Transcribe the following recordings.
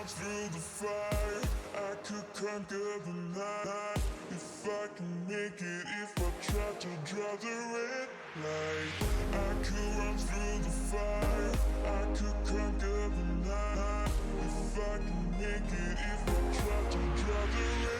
run through the fire, I could conquer the night. If I can make it, if I try to draw the red light. I could run through the fire, I could conquer the night. If I can make it, if I try to draw the red,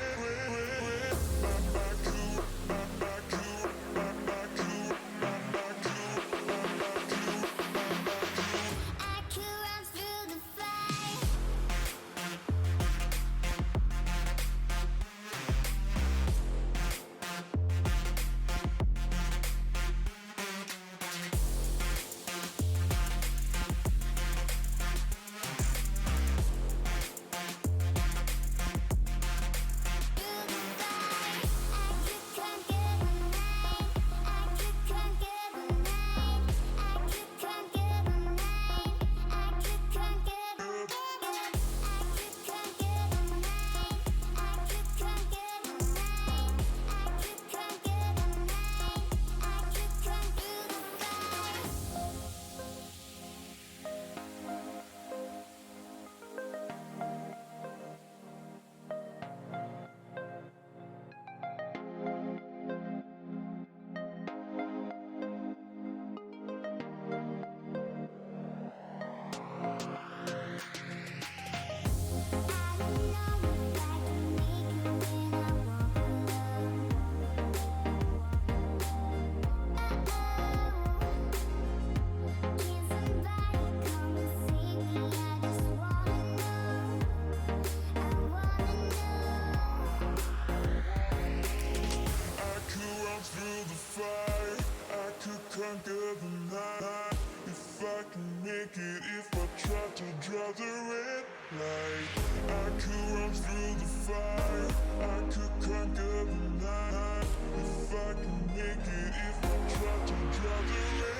conquer the night. If I can make it, if I try to draw the red light. I could run through the fire, I could conquer the night. If I can make it, if I try to draw the red,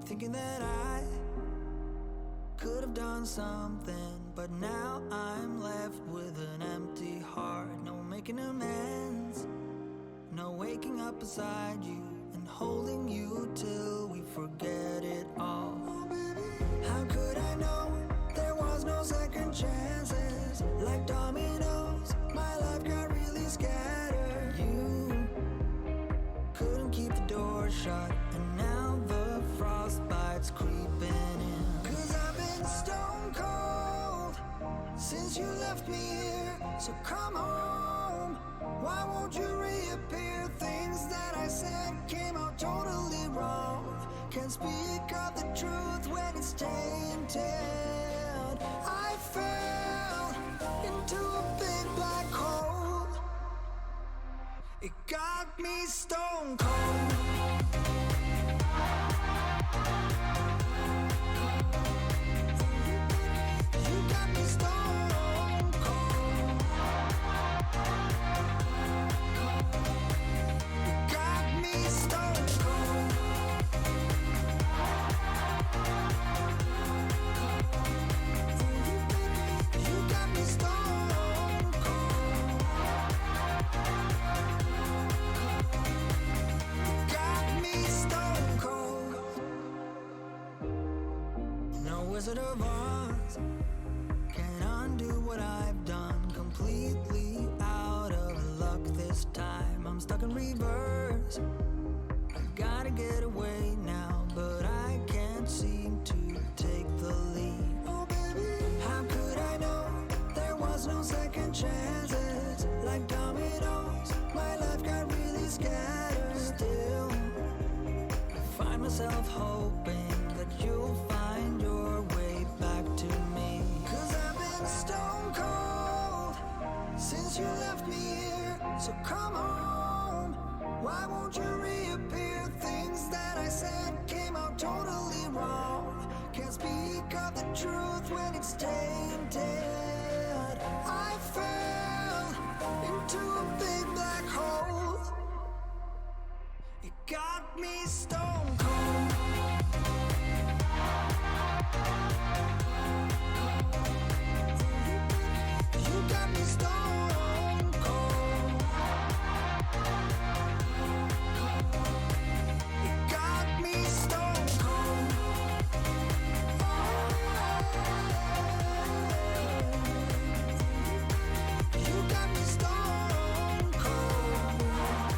Thinking that I could have done something, but now I'm left with an empty heart. No making amends, no waking up beside you and holding you till we forget it all. How could I know there was no second chances? Like dominoes, my life got really scattered. You couldn't keep the door shut, and now the frostbite's creeping in. 'Cause I've been stone cold since you left me here. So come home, why won't you reappear? Things that I said came out totally wrong. Can't speak of the truth when it's tainted. I fell into a big black hole. It got me stone cold. Wizard of Oz can't undo what I've done. Completely out of luck this time. I'm stuck in reverse. I gotta get away now, but I can't seem to take myself hoping that you'll find your way back to me. 'Cause I've been stone cold since you left me here. So come home, why won't you reappear? Things that I said came out totally wrong. Can't speak of the truth when it's tainted. I fell into a big black hole. It got me stone cold. You got me stone cold. It got me stone cold. You got me stone cold.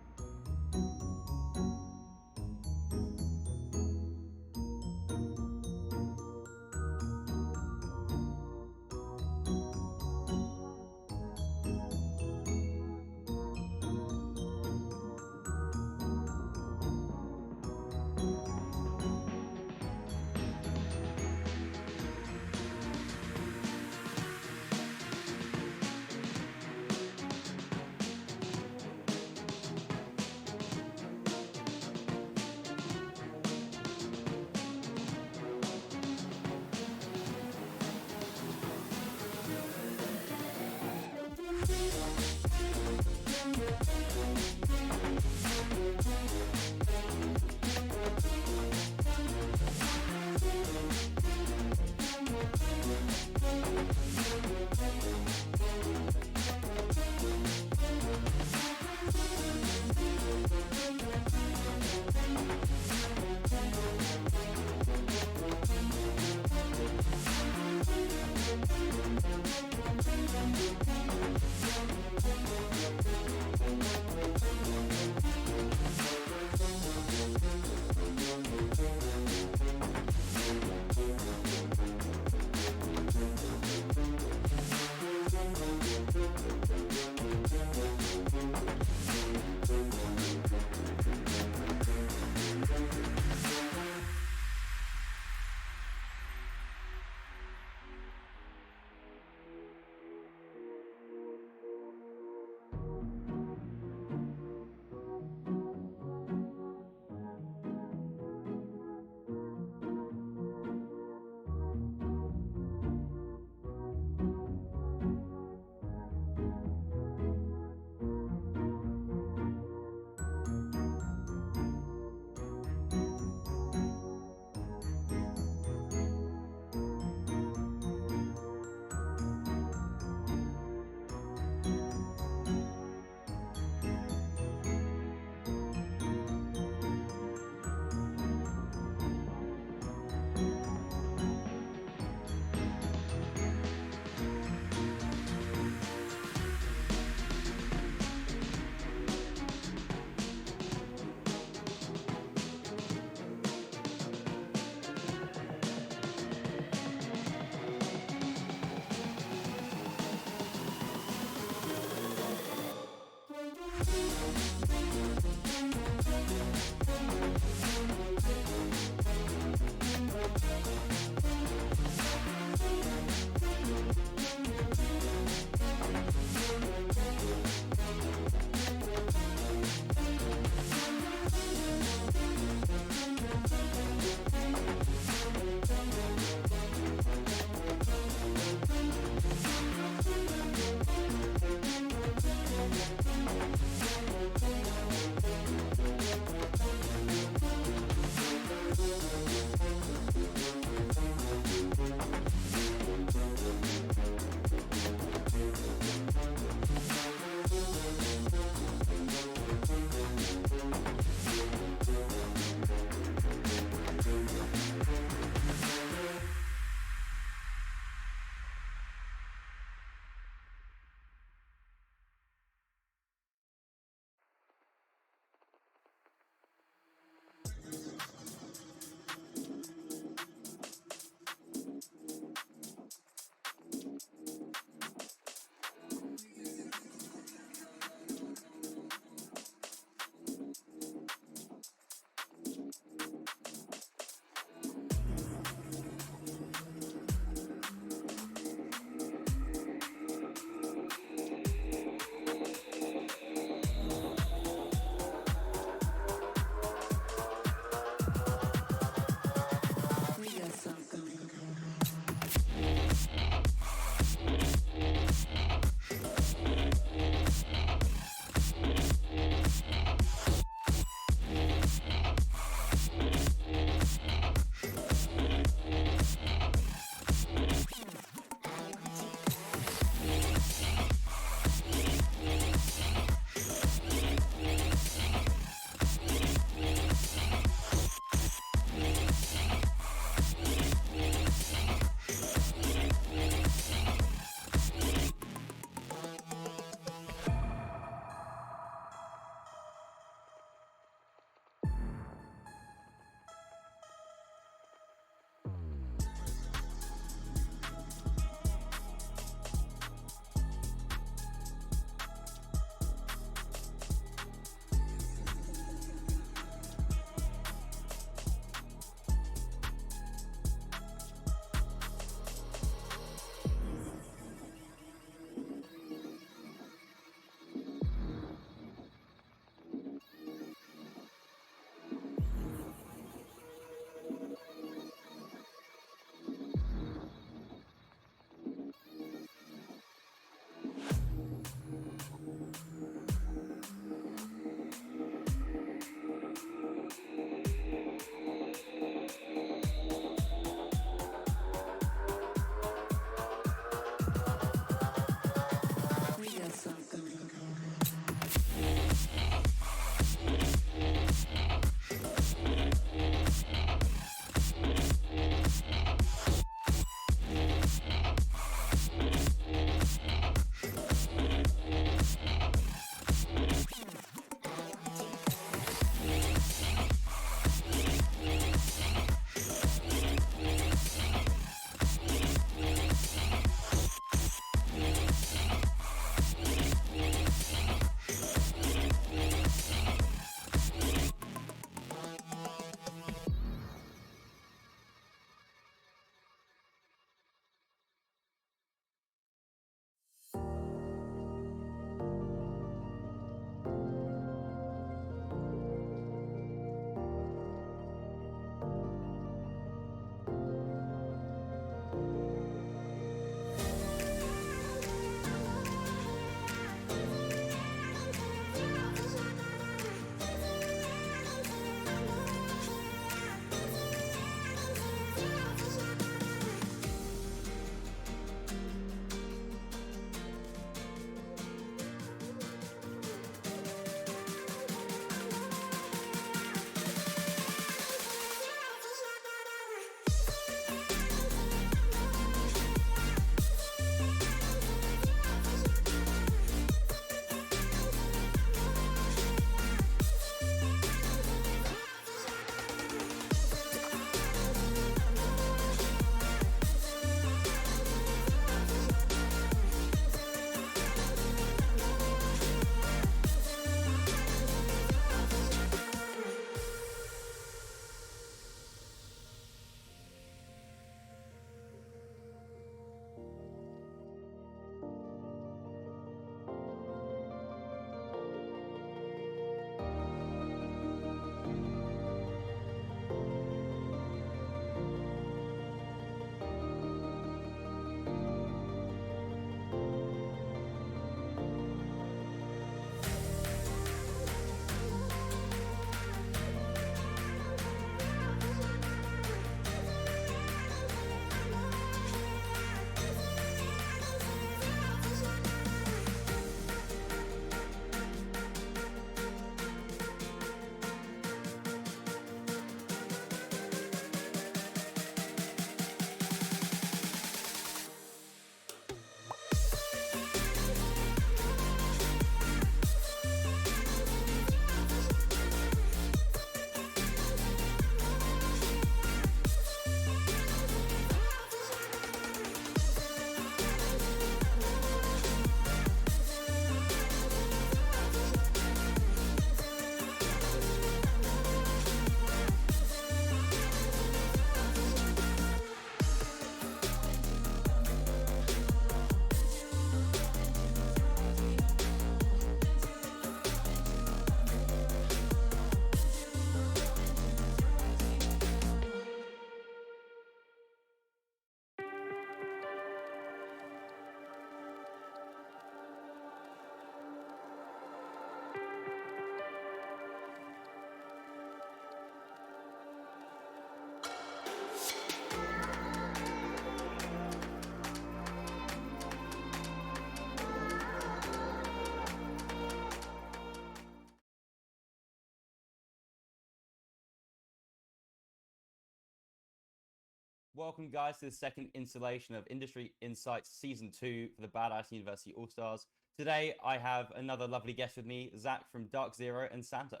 Welcome, guys, to the second installation of Industry Insights Season 2 for the Badass University All-Stars. Today, I have another lovely guest with me, Zach from DarkZero and Santa.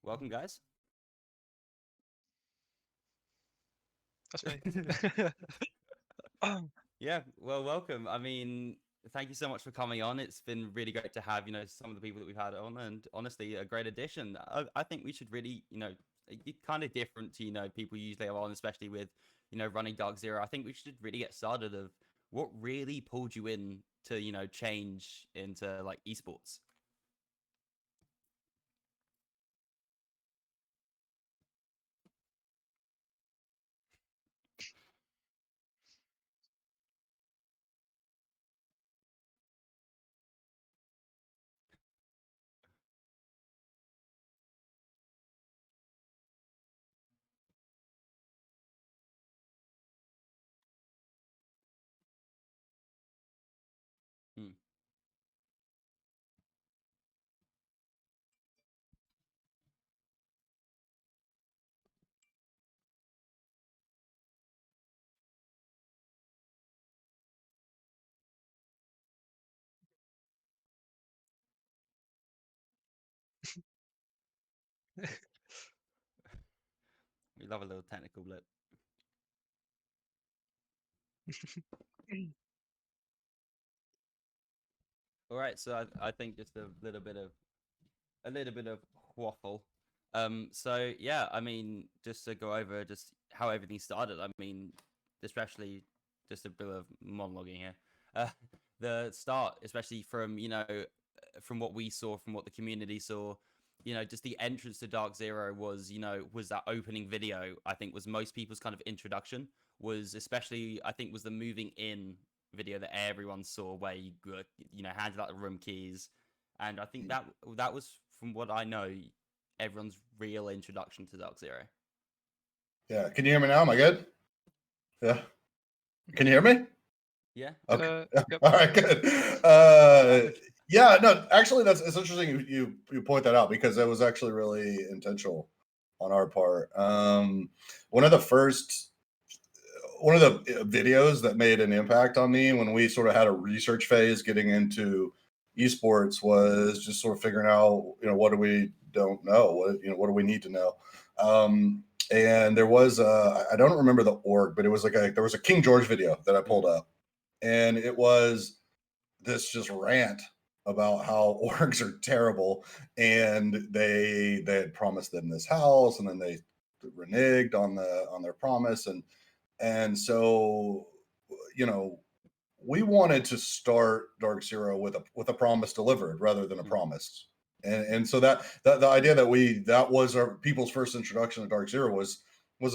Welcome, guys. That's me. Yeah, well, welcome. I mean, thank you so much for coming on. It's been really great to have, some of the people that we've had on, and honestly, a great addition. I think we should really, kind of different to, people usually are on, especially with, running DarkZero. I think we should really get started of what really pulled you in to, change into like esports. Hmm. We love a little technical blip. All right, so I think just a little bit of waffle. So yeah, I mean, just to go over just how everything started. I mean, especially just a bit of monologuing here. Uh, the start, especially from from what we saw, from what the community saw, just the entrance to DarkZero was that opening video. I think was most people's kind of introduction. Was especially I think was the moving in video that everyone saw, where you got, handed out the room keys, and I think that was, from what I know, everyone's real introduction to DarkZero. Yeah. Can you hear me now? Am I good? Yeah. Can you hear me? Yeah. Okay. Yep. All right. Good. Yeah. No. Actually, it's interesting you point that out, because it was actually really intentional on our part. One of the videos that made an impact on me when we sort of had a research phase getting into esports was just sort of figuring out, what do we don't know, what do we need to know. And there was I don't remember the org, but it was there was a King George video that I pulled up, and it was this just rant about how orgs are terrible, and they had promised them this house, and then they reneged on their promise, and so, we wanted to start DarkZero with a promise delivered rather than a promise. And so that the idea that was our people's first introduction to DarkZero was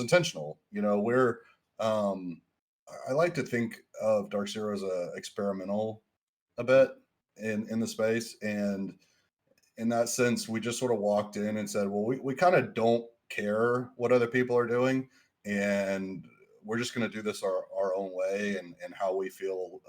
intentional. We're I like to think of DarkZero as a experimental a bit in the space, and in that sense, we just sort of walked in and said, well, we kind of don't care what other people are doing, and we're just going to do this our own way, and how we feel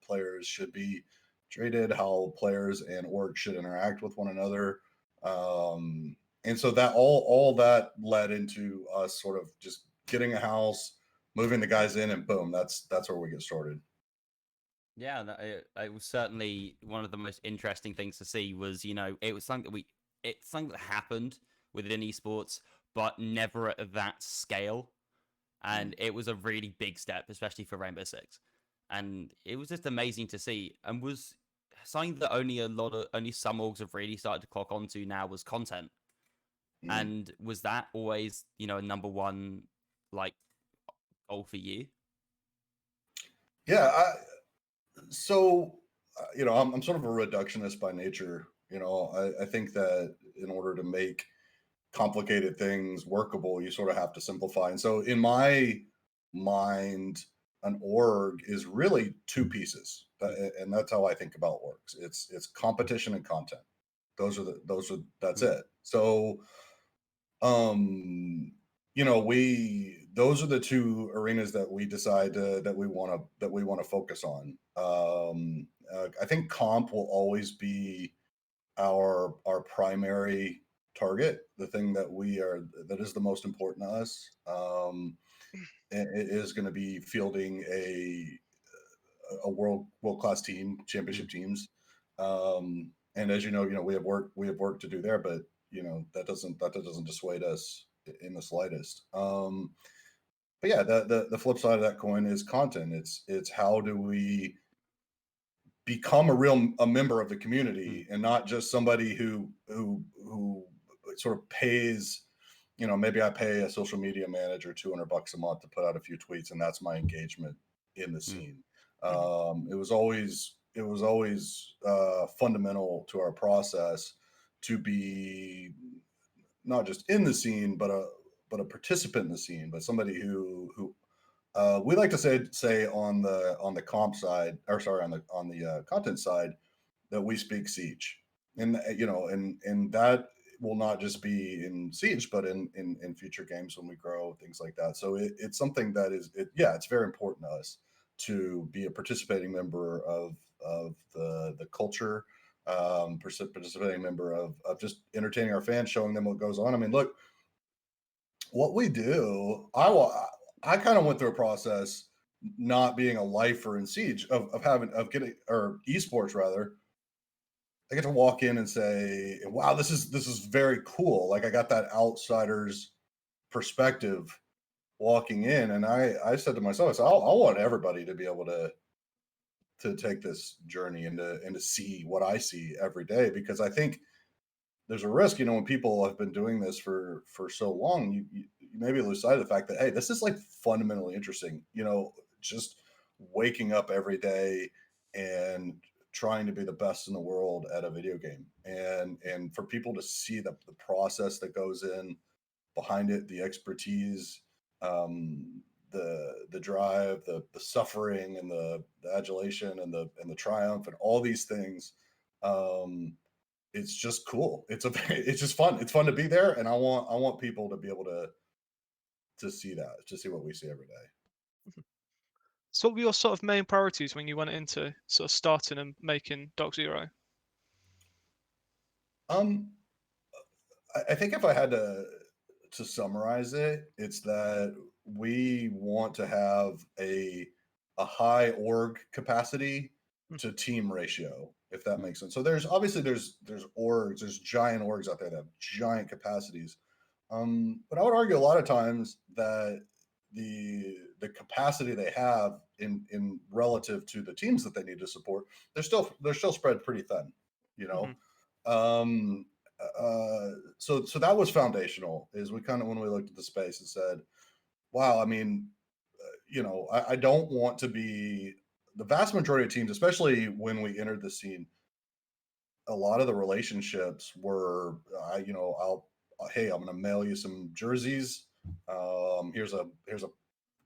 players should be treated, how players and orgs should interact with one another. And so that all that led into us sort of just getting a house, moving the guys in, and boom, that's where we get started. Yeah, it was certainly one of the most interesting things to see. Was it was something that happened within esports, but never at that scale, and it was a really big step, especially for Rainbow Six, and it was just amazing to see, and was something that only some orgs have really started to clock onto now was content. And was that always a number one like goal for you? Yeah. I'm sort of a reductionist by nature. I think that in order to make complicated things workable, you sort of have to simplify. And so in my mind, an org is really two pieces, and that's how I think about orgs. It's competition and content. That's it. So, those are the two arenas that we decide that we want to focus on. I think comp will always be our primary target, the thing that is the most important to us. is going to be fielding a world-class team, championship teams. And as you know, we have work to do there, but that doesn't dissuade us in the slightest. But yeah, the flip side of that coin is content. It's how do we become a member of the community and not just somebody who sort of pays. Maybe I pay a social media manager $200 a month to put out a few tweets, and that's my engagement in the scene. It was always fundamental to our process to be not just in the scene, but a participant in the scene, but somebody who we like to say on the comp side, or sorry, on the content side, that we speak Siege, and and that will not just be in Siege, but in future games when we grow, things like that. So it's something that it's very important to us to be a participating member of the culture, participating member of just entertaining our fans, showing them what goes on. I mean, look, what we do, I kind of went through a process not being a lifer in Siege of getting, or esports rather. I get to walk in and say, wow, this is very cool. Like, I got that outsider's perspective walking in. And I said to myself, I said, I want everybody to be able to take this journey and to see what I see every day, because I think there's a risk, when people have been doing this for so long, you maybe lose sight of the fact that, hey, this is like fundamentally interesting, just waking up every day and trying to be the best in the world at a video game, and for people to see the process that goes in behind it, the expertise, the drive, the suffering, and the adulation, and the triumph, and all these things. It's just cool. It's just fun. It's fun to be there, and I want people to be able to see that, to see what we see every day. So what were your sort of main priorities when you went into sort of starting and making DarkZero? I think if I had to summarize it, it's that we want to have a high org capacity to team ratio, if that makes sense. So there's obviously there's orgs, there's giant orgs out there that have giant capacities. But I would argue a lot of times that the capacity they have in relative to the teams that they need to support, they're still spread pretty thin, you know. So that was foundational. Is we kind of, when we looked at the space and said, wow, I mean, I don't want to be the vast majority of teams, especially when we entered the scene. A lot of the relationships were, hey, I'm going to mail you some jerseys. Here's a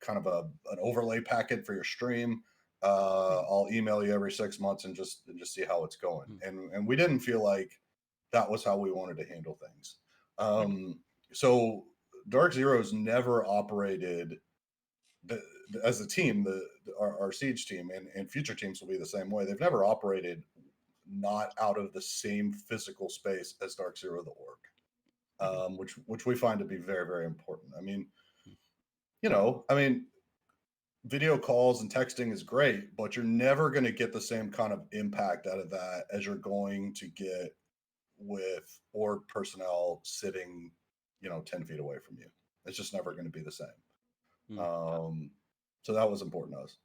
kind of an overlay packet for your stream. I'll email you every 6 months and just see how it's going. And we didn't feel like that was how we wanted to handle things. So DarkZero's never operated as a team. Our Siege team and future teams will be the same way. They've never operated not out of the same physical space as DarkZero the org, which we find to be very, very important. I mean, video calls and texting is great, but you're never going to get the same kind of impact out of that as you're going to get with org personnel sitting, 10 feet away from you. It's just never going to be the same. So that was important to us.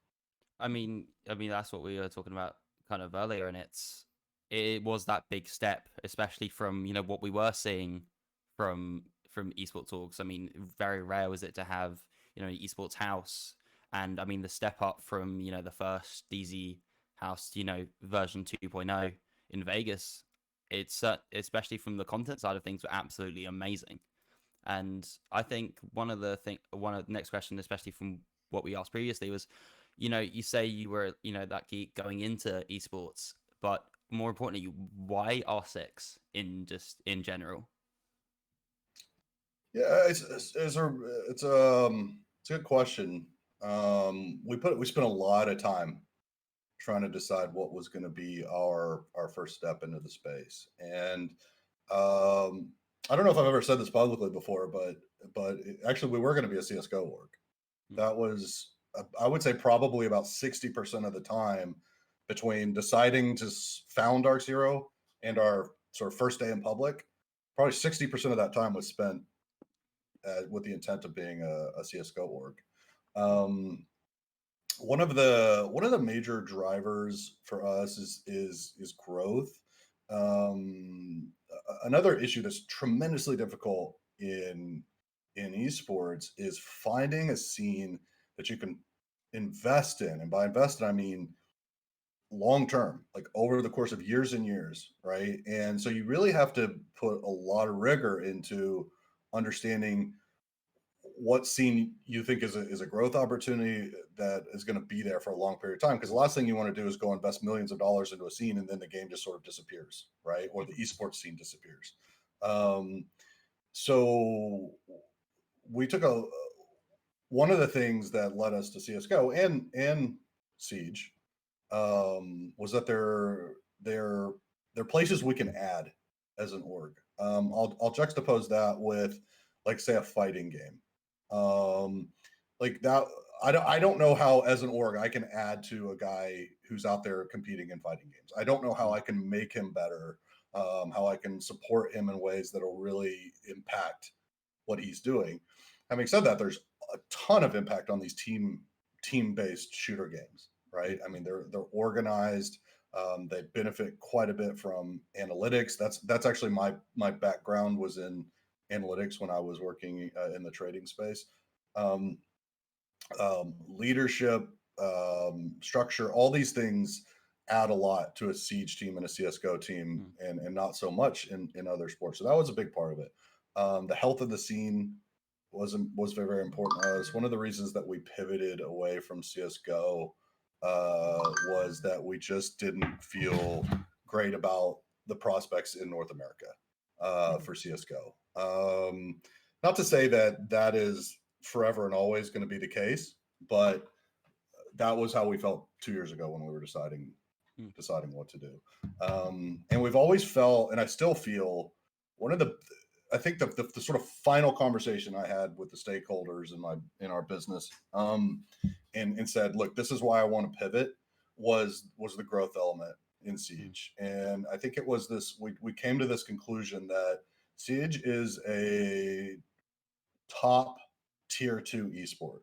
I mean, that's what we were talking about kind of earlier, and it was that big step, especially from what we were seeing from esports orgs. I mean, very rare was it to have esports house, and I mean the step up from the first DZ house, version 2.0 in Vegas. It's especially from the content side of things, were absolutely amazing. And I think one of the next question, especially from what we asked previously, was, you say you were, that geek going into esports, but more importantly, why R6 in general? Yeah, it's a good question. We spent a lot of time trying to decide what was going to be our first step into the space, and I don't know if I've ever said this publicly before, but actually we were going to be a CS:GO org. That was, I would say, probably about 60% of the time between deciding to found DarkZero and our sort of first day in public. Probably 60% of that time was spent with the intent of being a CS:GO org. One of the major drivers for us is growth. Another issue that's tremendously difficult in esports is finding a scene that you can invest in, and by invest in I mean long term, like over the course of years and years, right? And so you really have to put a lot of rigor into understanding what scene you think is a growth opportunity that is going to be there for a long period of time. Because the last thing you want to do is go invest millions of dollars into a scene and then the game just sort of disappears, right? Or the esports scene disappears. So we took one of the things that led us to CS:GO and Siege was that they're places we can add as an org. I'll juxtapose that with, like, say, a fighting game. Like that, I don't know how as an org I can add to a guy who's out there competing in fighting games. I don't know how I can make him better, how I can support him in ways that will really impact what he's doing. Having said that, there's a ton of impact on these team-based shooter games, right? I mean, they're organized. They benefit quite a bit from analytics. That's actually my background was in analytics when I was working in the trading space. Leadership, structure, all these things add a lot to a Siege team and a CS:GO team, and not so much in other sports. So that was a big part of it. The health of the scene was very, very important to us. One of the reasons that we pivoted away from CS:GO was that we just didn't feel great about the prospects in North America for CS:GO. Not to say that is forever and always going to be the case, but that was how we felt 2 years ago when we were deciding what to do. And we've always felt, and I still feel, I think the sort of final conversation I had with the stakeholders in our business, and said, look, this is why I want to pivot, was the growth element in Siege. And I think it was this, we came to this conclusion that Siege is a top tier 2 esport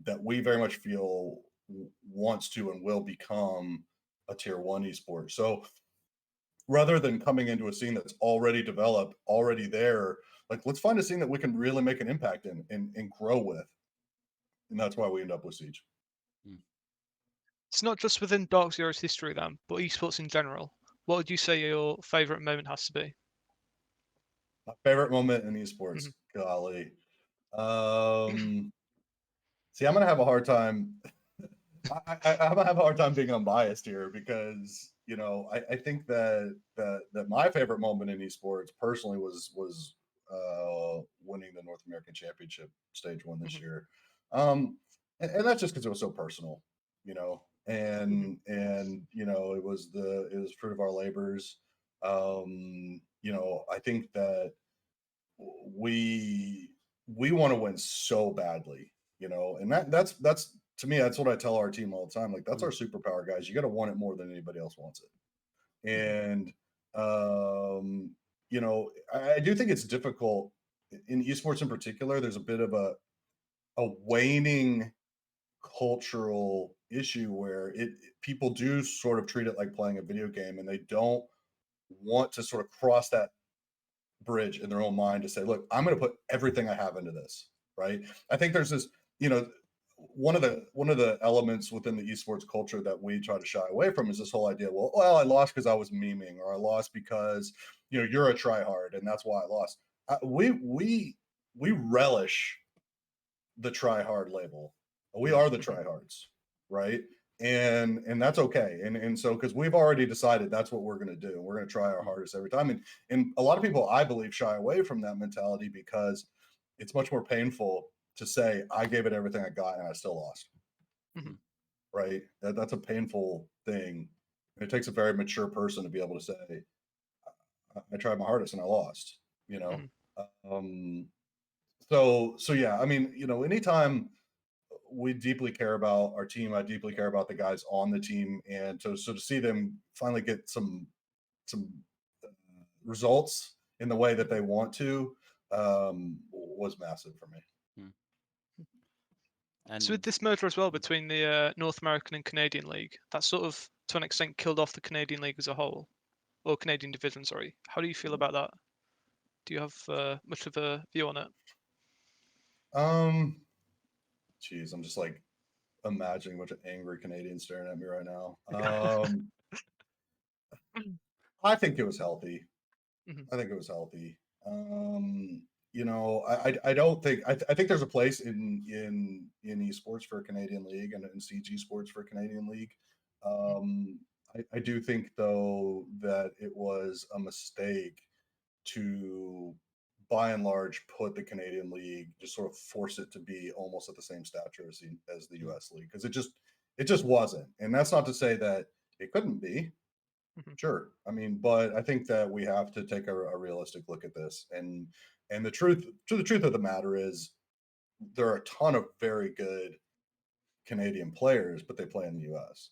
that we very much feel wants to and will become a tier 1 esport. So rather than coming into a scene that's already developed, already there, like, let's find a scene that we can really make an impact in and grow with. And that's why we end up with Siege. It's not just within DarkZero's history then, but esports in general. What would you say your favorite moment has to be? My favorite moment in esports, golly. See, I'm gonna have a hard time. I'm gonna have a hard time being unbiased here because, you know, I think that my favorite moment in esports personally was winning the North American Championship stage 1 this year, and that's just because it was so personal, you know, and you know, it was fruit of our labors. You know, I think that we want to win so badly, you know, and that's to me, that's what I tell our team all the time. Like, that's our superpower, guys. You got to want it more than anybody else wants it. And you know, I do think it's difficult in esports in particular. There's a bit of a waning cultural issue where people do sort of treat it like playing a video game, and they don't want to sort of cross that bridge in their own mind to say, look, I'm going to put everything I have into this, right? I think there's this, you know, one of the elements within the esports culture that we try to shy away from is this whole idea, well, I lost because I was memeing, or I lost because, you know, you're a tryhard and that's why I lost. We relish the tryhard label. We are the tryhards, right? And that's okay. And so, because we've already decided that's what we're going to do. We're going to try our hardest every time. And a lot of people, I believe, shy away from that mentality because it's much more painful to say, I gave it everything I got and I still lost. Right? That's a painful thing. And it takes a very mature person to be able to say, I tried my hardest and I lost, you know? So yeah, I mean, you know, anytime we deeply care about our team. I deeply care about the guys on the team, and so to see them finally get some results in the way that they want to was massive for me. And So with this merger as well between the North American and Canadian League, that sort of to an extent killed off the Canadian League as a whole, or Canadian division, sorry. How do you feel about that? Do you have much of a view on it? Geez, I'm just like imagining a bunch of angry Canadians staring at me right now. I think it was healthy. Mhm. I think it was healthy. You know, I don't think I think there's a place in esports for a Canadian League and in CG sports for a Canadian League. I do think though that it was a mistake to by and large put the Canadian League, just sort of force it to be almost at the same stature as the US League, because it just wasn't. And that's not to say that it couldn't be. Sure. I mean, but I think that we have to take a realistic look at this. And the truth of the matter is there are a ton of very good Canadian players, but they play in the US.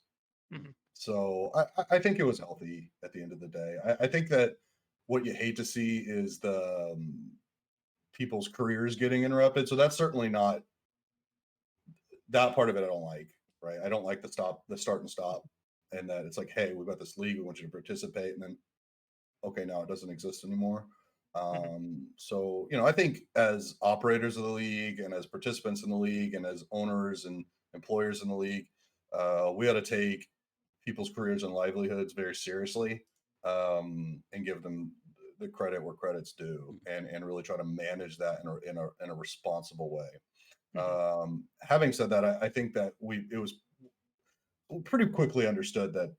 So I think it was healthy at the end of the day. I think that what you hate to see is the people's careers getting interrupted. So that's certainly not that part of it. I don't like, right? I don't like the start and stop, and that it's like, hey, we've got this league, we want you to participate, and then okay, now it doesn't exist anymore. So you know, I think as operators of the league and as participants in the league and as owners and employers in the league, we ought to take people's careers and livelihoods very seriously, and give them the credit where credit's due, and really try to manage that in a responsible way. Having said that, I think that it was pretty quickly understood that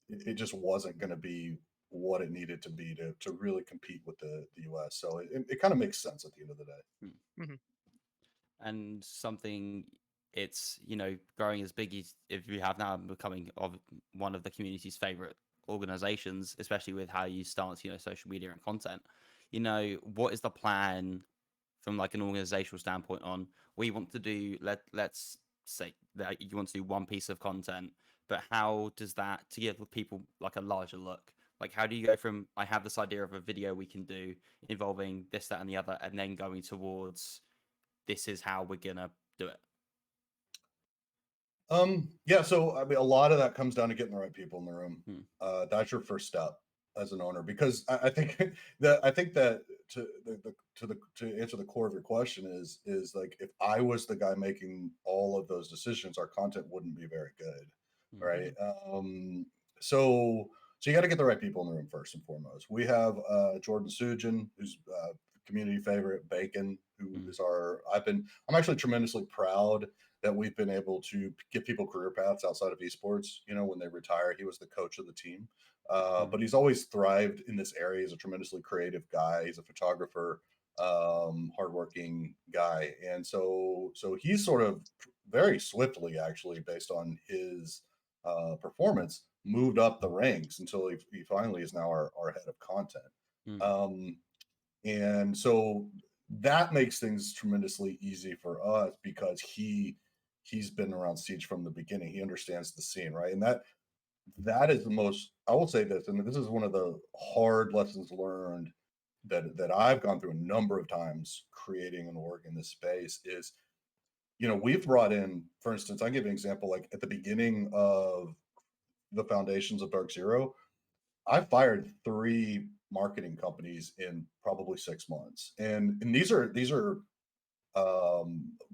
it just wasn't going to be what it needed to be to really compete with the US. So it kind of makes sense at the end of the day. and something, it's, you know, growing as big as if you have now, becoming of one of the community's favorite organizations, especially with how you start, you know, social media and content. You know, what is the plan from like an organizational standpoint on what you want to do? Let's say that you want to do one piece of content, but how does that, to give people like a larger look, like how do you go from I have this idea of a video we can do involving this, that, and the other, and then going towards this is how we're gonna do it? Yeah, so I mean, a lot of that comes down to getting the right people in the room. That's your first step as an owner, because I think that to answer the core of your question is like, if I was the guy making all of those decisions, our content wouldn't be very good, right? So you got to get the right people in the room first and foremost. We have Jordan Sugin, who's community favorite, Bacon, who is I'm actually tremendously proud that we've been able to give people career paths outside of esports. You know, when they retire, he was the coach of the team, but he's always thrived in this area. He's a tremendously creative guy. He's a photographer, hardworking guy, and so he's sort of very swiftly, actually, based on his performance, moved up the ranks until he finally is now our head of content. And so that makes things tremendously easy for us, because he's been around Siege from the beginning. He understands the scene, right? And that is the most, I will say this, and this is one of the hard lessons learned that I've gone through a number of times creating an org in this space is, you know, we've brought in, for instance, I give an example, like at the beginning of the foundations of DarkZero, I fired 3 marketing companies in probably 6 months, and these are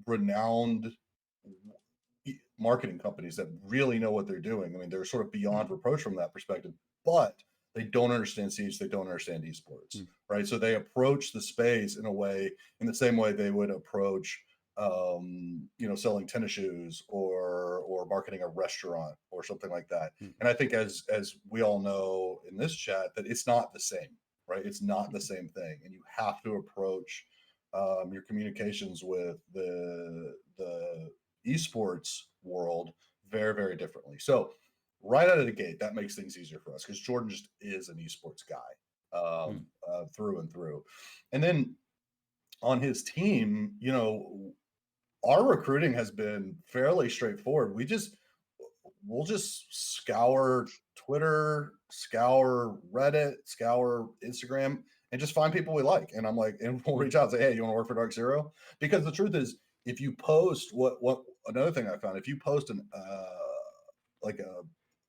renowned marketing companies that really know what they're doing. I mean, they're sort of beyond reproach from that perspective, but they don't understand Siege. They don't understand esports, right? So they approach the space in the same way they would approach, you know, selling tennis shoes or marketing a restaurant or something like that. And I think as we all know in this chat, that it's not the same, right? It's not the same thing, and you have to approach your communications with the esports world very, very differently. So right out of the gate, that makes things easier for us, because Jordan just is an esports guy through and through. And then on his team, you know, our recruiting has been fairly straightforward. We'll just scour Twitter, scour Reddit, scour Instagram, and just find people we like. And I'm like, and we'll reach out and say, hey, you want to work for DarkZero? Because the truth is, if you post what another thing I found, if you post an like a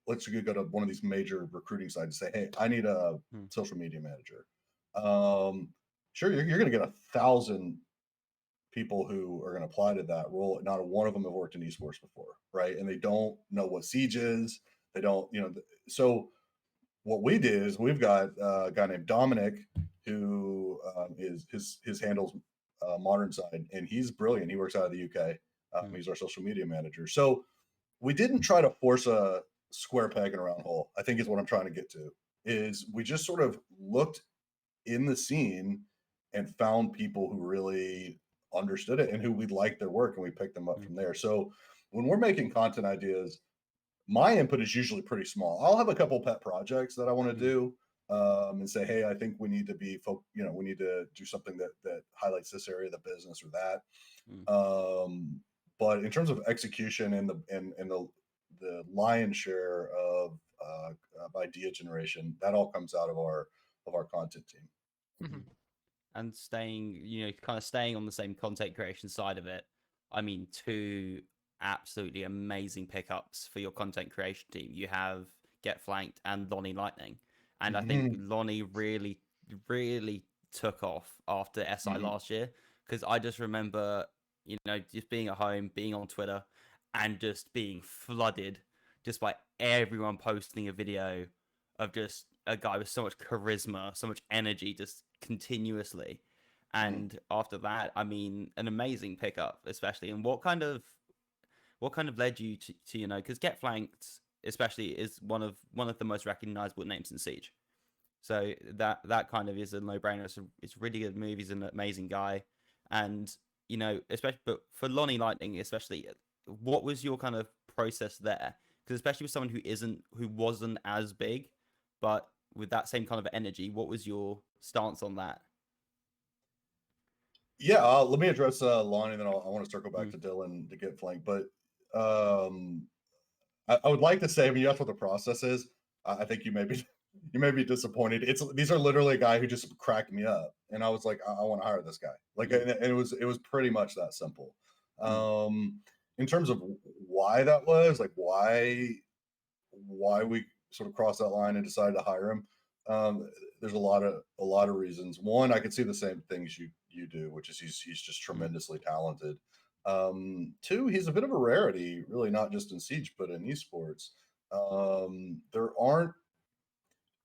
let's go to one of these major recruiting sites and say, hey, I need a social media manager. Sure, you're going to get 1,000 people who are going to apply to that role. Not one of them have worked in esports before, right? And they don't know what Siege is. They don't, so what we did is we've got a guy named Dominic who is his handles modern side, and he's brilliant. He works out of the UK. He's our social media manager. So we didn't try to force a square peg in a round hole, I think is what I'm trying to get to. Is we just sort of looked in the scene and found people who really understood it and who we liked their work, and we picked them up from there. So when we're making content ideas, my input is usually pretty small. I'll have a couple pet projects that I want to do and say, hey, I think we need to be, we need to do something that highlights this area of the business or that. But in terms of execution and the lion's share of idea generation, that all comes out of our content team. And staying, kind of staying on the same content creation side of it. I mean, 2 absolutely amazing pickups for your content creation team. You have Get Flanked and Lonnie Lightning. And I think Lonnie really, really took off after SI last year. Because I just remember, just being at home, being on Twitter, and just being flooded just by everyone posting a video of just a guy with so much charisma, so much energy, just continuously. And after that, I mean, an amazing pickup, especially. And what kind of led you to because Get Flanked especially is one of the most recognizable names in Siege. So that kind of is a no-brainer. It's really good move. He's an amazing guy. And especially, but for Lonnie Lightning especially, what was your kind of process there? Because especially with someone who wasn't as big, but with that same kind of energy, what was your stance on that? Yeah, let me address Lonnie, and then I want to circle back to Dylan to Get Flanked. But I would like to say, I mean, that's what the process is. I think you may be disappointed. These are literally a guy who just cracked me up, and I was like, I want to hire this guy. Like, and it was pretty much that simple. In terms of why that was, like why we sort of crossed that line and decided to hire him, there's a lot of reasons. One, I could see the same things you do, which is he's just tremendously talented. 2, he's a bit of a rarity, really, not just in Siege but in esports. There aren't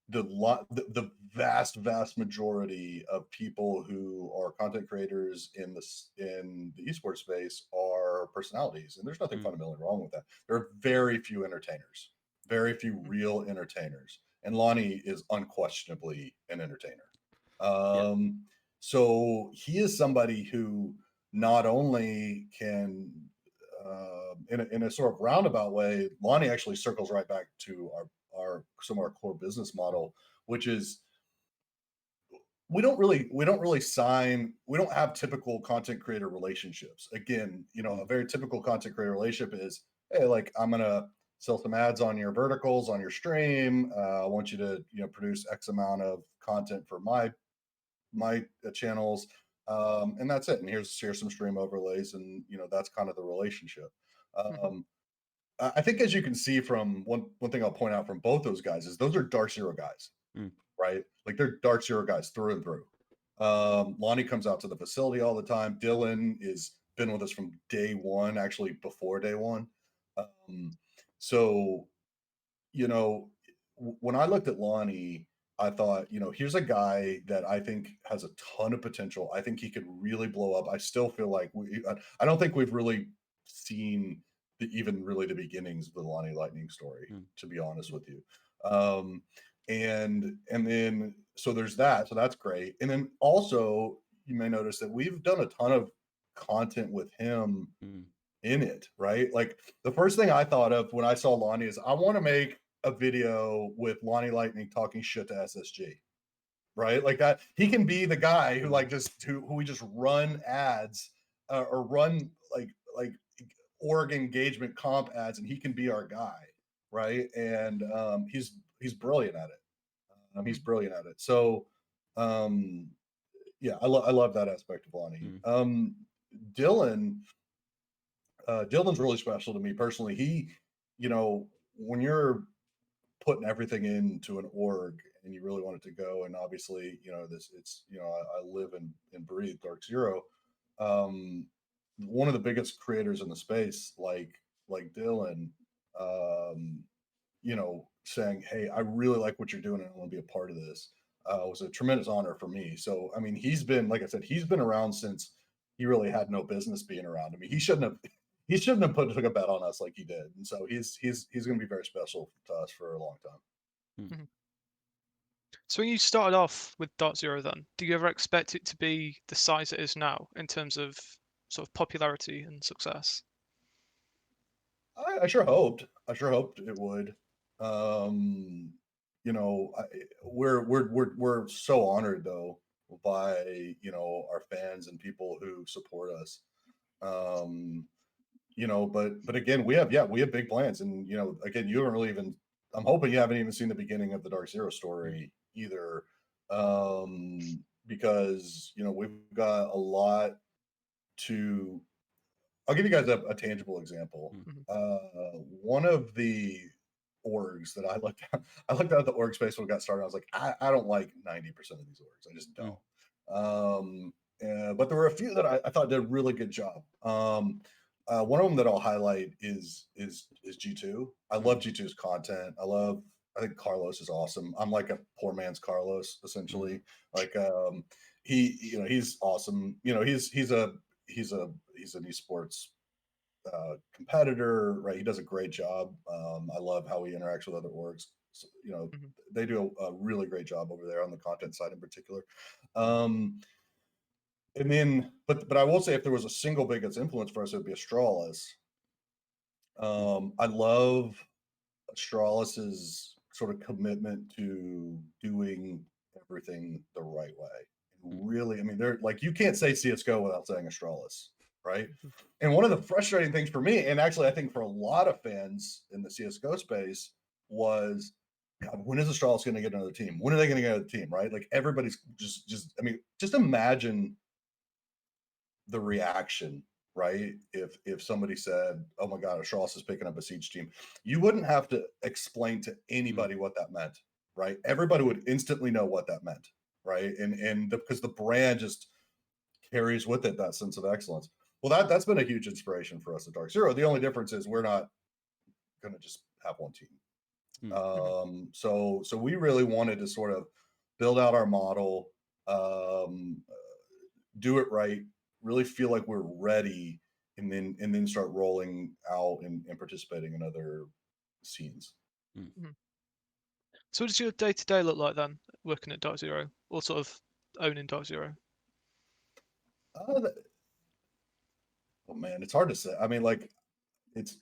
the vast majority of people who are content creators in the esports space are personalities, and there's nothing fundamentally wrong with that. There are very few entertainers, very few real entertainers, and Lonnie is unquestionably an entertainer. So he is somebody who not only can in a sort of roundabout way, Lonnie actually circles right back to some of our core business model, which is we don't have typical content creator relationships. Again, a very typical content creator relationship is, hey, like, I'm gonna sell some ads on your verticals on your stream. I want you to produce X amount of content for my channels, and that's it. And here's some stream overlays, and that's kind of the relationship. I think, as you can see from one thing I'll point out from both those guys is those are DarkZero guys, right? Like, they're DarkZero guys through and through. Lonnie comes out to the facility all the time. Dylan is been with us from day one, actually before day one. So, when I looked at Lonnie, I thought, here's a guy that I think has a ton of potential. I think he could really blow up. I still feel like I don't think we've really seen even really the beginnings of the Lonnie Lightning story, to be honest with you. And then, so there's that. So that's great. And then also, you may notice that we've done a ton of content with him in it, right? Like, the first thing I thought of when I saw Lonnie is, I want to make a video with Lonnie Lightning talking shit to SSG, right? Like, that he can be the guy who who we just run ads or run like like org engagement comp ads, and he can be our guy, right? And he's brilliant at it. He's brilliant at it. So yeah, I love that aspect of Lonnie. Dylan, Dylan's really special to me personally. He, you know, when you're putting everything into an org and you really want it to go, and obviously, you know, it's, you know, I live and breathe DarkZero. One of the biggest creators in the space, like Dylan, you know, saying, "Hey, I really like what you're doing and I want to be a part of this," was a tremendous honor for me. So, I mean, he's been, like I said, he's been around since he really had no business being around. I mean, he shouldn't have took a bet on us like he did, and so he's going to be very special to us for a long time. So when you started off with DarkZero, then do you ever expect it to be the size it is now in terms of sort of popularity and success? I sure hoped. I sure hoped it would. You know, we're so honored though by, you know, our fans and people who support us. You know, but again, we have big plans, and you know, again, you haven't really even. I'm hoping you haven't even seen the beginning of the DarkZero story either, because you know we've got a lot to. I'll give you guys a tangible example. One of the orgs that I looked at, the org space when it got started. I was like, I don't like 90% of these orgs. I just don't. But there were a few that I thought did a really good job. One of them that I'll highlight is G2. I love G2's content. I think Carlos is awesome. I'm like a poor man's Carlos, essentially. Like you know, he's awesome. You know, he's an esports competitor, right? He does a great job. I love how he interacts with other orgs. So, you know, they do a really great job over there on the content side in particular. And then, but I will say, if there was a single biggest influence for us, it would be Astralis. I love Astralis's sort of commitment to doing everything the right way. And really, I mean, they're like, you can't say CS:GO without saying Astralis, right? And one of the frustrating things for me, and actually I think for a lot of fans in the CS:GO space, was, God, when is Astralis going to get another team? When are they going to get another team, right? Like everybody's just, I mean, just imagine the reaction, right? If somebody said, "Oh my God, Astralis is picking up a siege team," you wouldn't have to explain to anybody what that meant, right? Everybody would instantly know what that meant, right? Because the brand just carries with it that sense of excellence. Well, that's been a huge inspiration for us at DarkZero. The only difference is we're not going to just have one team. So we really wanted to sort of build out our model, do it right, really feel like we're ready, and then start rolling out and participating in other scenes. So what does your day-to-day look like then, working at DarkZero, or sort of owning DarkZero? Oh man, it's hard to say. I mean, like, it's,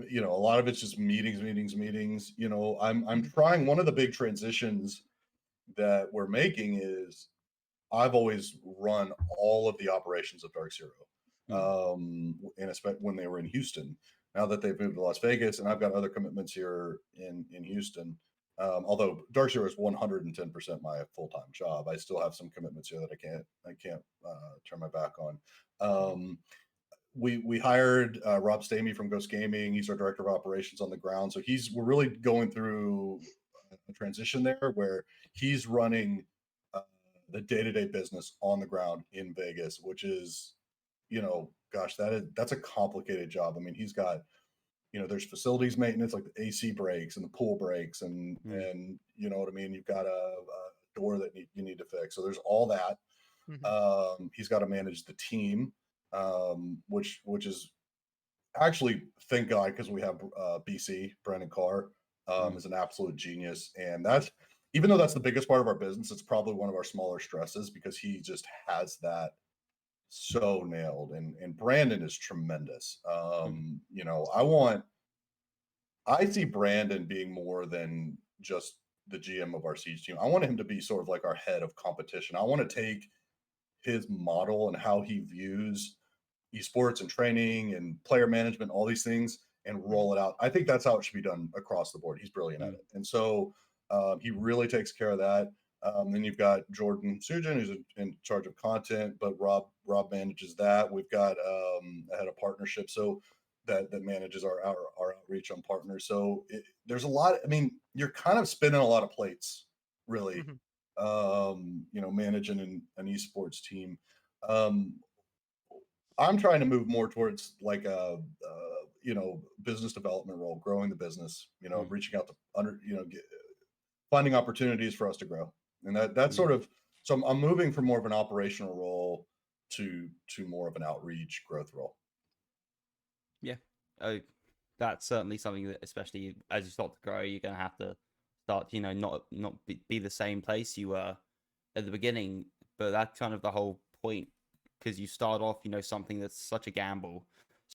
you know, a lot of it's just meetings. You know, I'm trying. One of the big transitions that we're making is I've always run all of the operations of DarkZero, and especially when they were in Houston. Now that they've moved to Las Vegas, and I've got other commitments here in Houston, although DarkZero is 110% my full-time job, I still have some commitments here that I can't turn my back on. We hired Rob Stamey from Ghost Gaming. He's our director of operations on the ground. So we're really going through a transition there where he's running the day-to-day business on the ground in Vegas, which is, you know, gosh, that's a complicated job. I mean, he's got, you know, there's facilities maintenance, like the AC breaks and the pool breaks, and you know what I mean. You've got a door that you need to fix. So there's all that. He's got to manage the team, which is actually, thank God, because we have BC Brandon Carr is an absolute genius, and that's, even though that's the biggest part of our business, it's probably one of our smaller stresses because he just has that so nailed. And Brandon is tremendous. You know, I see Brandon being more than just the GM of our siege team. I want him to be sort of like our head of competition. I want to take his model and how he views esports and training and player management, all these things, and roll it out. I think that's how it should be done across the board. He's brilliant at it. And so he really takes care of that. Then you've got Jordan Sujin, who's in charge of content, but Rob manages that. We've got a head of partnership, so that manages our outreach on partners. So there's a lot. I mean, you're kind of spinning a lot of plates, really. Managing an esports team. I'm trying to move more towards like a business development role, growing the business. Reaching out to finding opportunities for us to grow, and that's sort of. So I'm moving from more of an operational role to more of an outreach growth role. Yeah, that's certainly something that, especially as you start to grow, you're going to have to start, not be the same place you were at the beginning. But that's kind of the whole point, because you start off, something that's such a gamble,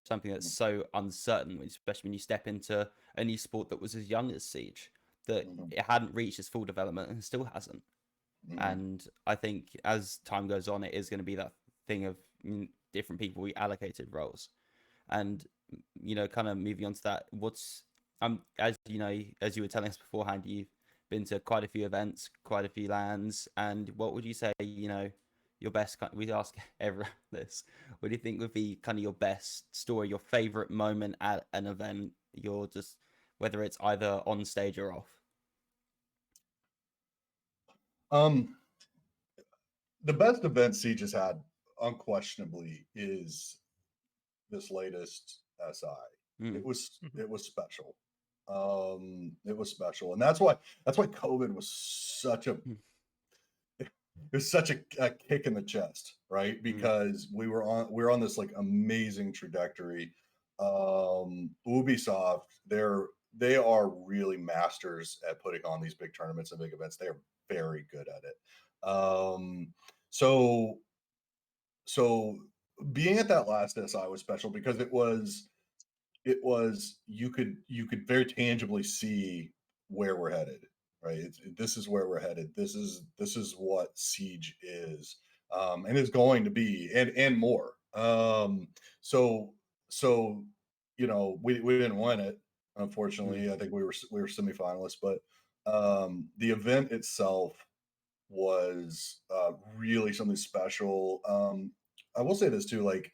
something that's so uncertain, especially when you step into an esport that was as young as Siege, that it hadn't reached its full development and still hasn't. And I think as time goes on, it is going to be that thing of different people reallocated roles. And kind of moving on to that, what's as you were telling us beforehand, you've been to quite a few events, quite a few lands, and what would you say, your best? We ask everyone this. What do you think would be kind of your best story, your favorite moment at an event? You're just, whether it's either on stage or off. The best event Siege has had, unquestionably, is this latest SI. It was special. It was special, and that's why COVID was such a kick in the chest, right? Because we were on this like amazing trajectory. Ubisoft, they are really masters at putting on these big tournaments and big events. They are very good at it. So being at that last SI was special because it was you could very tangibly see where we're headed, right? This is where we're headed. This is what Siege is, and is going to be, and more. So we didn't win it, unfortunately. I think we were semifinalists, but the event itself was really something special. I will say this too, like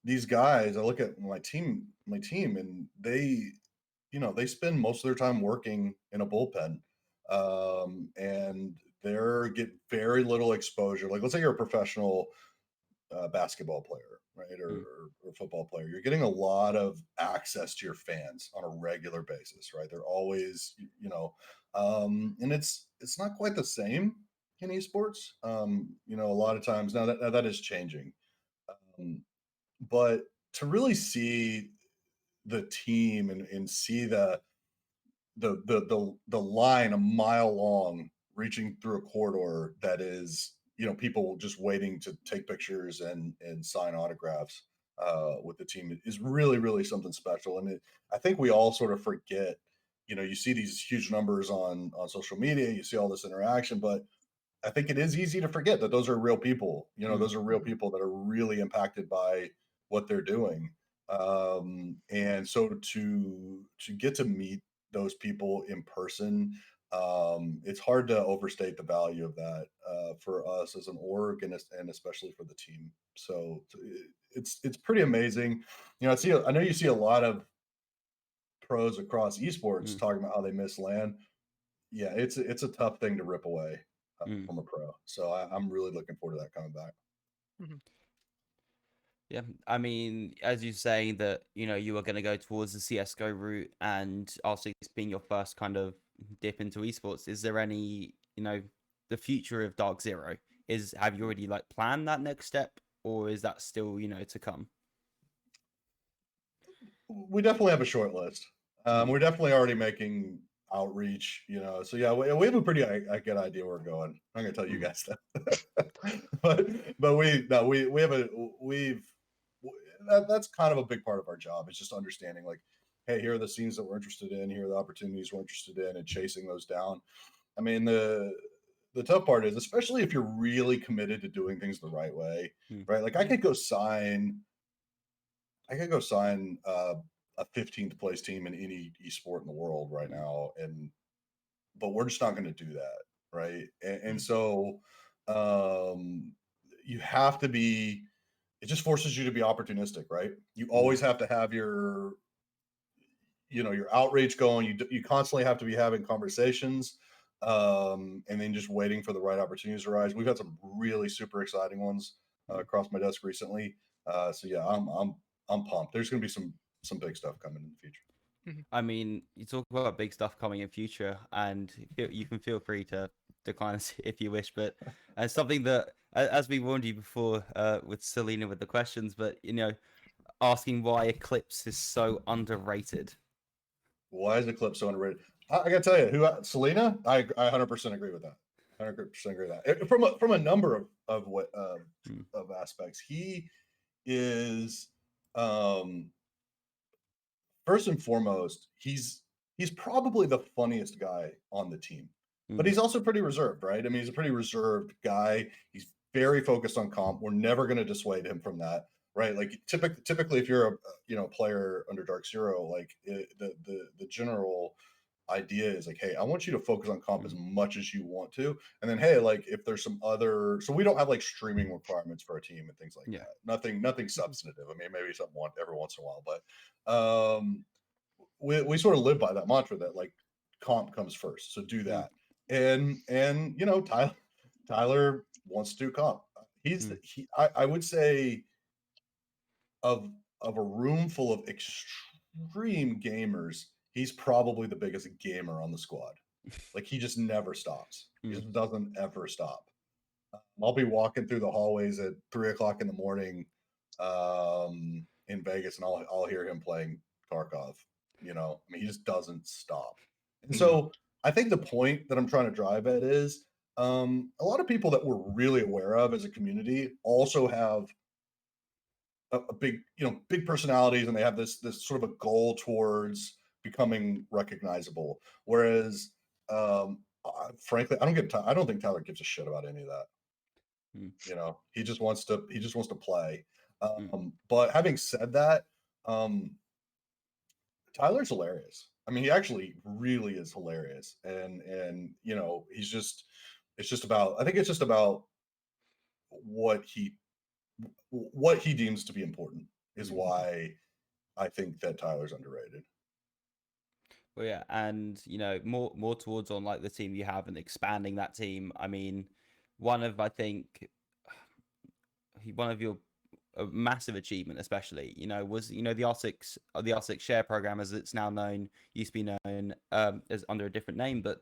these guys, I look at my team, and they spend most of their time working in a bullpen, and they're get very little exposure. Like, let's say you're a professional basketball player, right, or football player. You're getting a lot of access to your fans on a regular basis, right? They're always, and it's not quite the same in esports. A lot of times now that is changing. But to really see the team and see the line a mile long reaching through a corridor that is, people just waiting to take pictures and sign autographs with the team is really, really something special. And I think we all sort of forget, you see these huge numbers on social media, you see all this interaction, but I think it is easy to forget that those are real people. Those are real people that are really impacted by what they're doing. And so to get to meet those people in person, it's hard to overstate the value of that for us as an org and especially for the team. So it's pretty amazing. I know you see a lot of pros across esports talking about how they miss LAN. Yeah, it's a tough thing to rip away from a pro. So I'm really looking forward to that coming back. Yeah, I mean, as you're saying that, you were going to go towards the CS:GO route, and also it's being your first kind of dip into esports. Is there any, the future of DarkZero? Have you already like planned that next step, or is that still, to come? We definitely have a short list. We're definitely already making outreach, so yeah, we have a pretty good idea where we're going. I'm gonna tell you guys that. but that's kind of a big part of our job. It's just understanding, like, hey, here are the scenes that we're interested in, here are the opportunities we're interested in, and chasing those down. I mean, the tough part is, especially if you're really committed to doing things the right way, right? Like I could go sign a 15th place team in any esport in the world right now, but we're just not going to do that, right? And so you have to be. It just forces you to be opportunistic, right? You always have to have your outrage going. You constantly have to be having conversations, and then just waiting for the right opportunities to arise. We've had some really super exciting ones across my desk recently. So yeah, I'm pumped. There's going to be some big stuff coming in the future. I mean, you talk about big stuff coming in future, and you can feel free to decline if you wish. But something that, as we warned you before, with Selena with the questions, but asking why Eclipse is so underrated. Why is Eclipse so underrated? I gotta tell you, Selena, I 100% agree with that. 100% agree with that. From a number of aspects, he is first and foremost, he's probably the funniest guy on the team, but he's also pretty reserved, right? I mean, he's a pretty reserved guy. He's very focused on comp. We're never going to dissuade him from that, right? Like typically, if you're a player under DarkZero, like the general idea is like, hey, I want you to focus on comp as much as you want to, and then hey, like if there's some other, so we don't have like streaming requirements for our team and things like that. Nothing substantive. I mean, maybe something every once in a while, but we sort of live by that mantra that like comp comes first, so do that. And Tyler wants to do comp. I would say of a room full of extreme gamers, he's probably the biggest gamer on the squad. Like he just never stops. He just doesn't ever stop. I'll be walking through the hallways at 3:00 in the morning in Vegas, and I'll hear him playing Tarkov. I mean, he just doesn't stop. And so I think the point that I'm trying to drive at is a lot of people that we're really aware of as a community also have a big personalities, and they have this sort of a goal towards becoming recognizable. Whereas, frankly, I don't think Tyler gives a shit about any of that. He just wants to play. But having said that, Tyler's hilarious. I mean, he actually really is hilarious, and it's just about, I think it's just about what he deems to be important is why I think that Tyler's underrated. Well, yeah, and more towards on like the team you have and expanding that team. I mean, one of your a massive achievement, especially was the R6 share program, as it's now known, used to be known as under a different name, but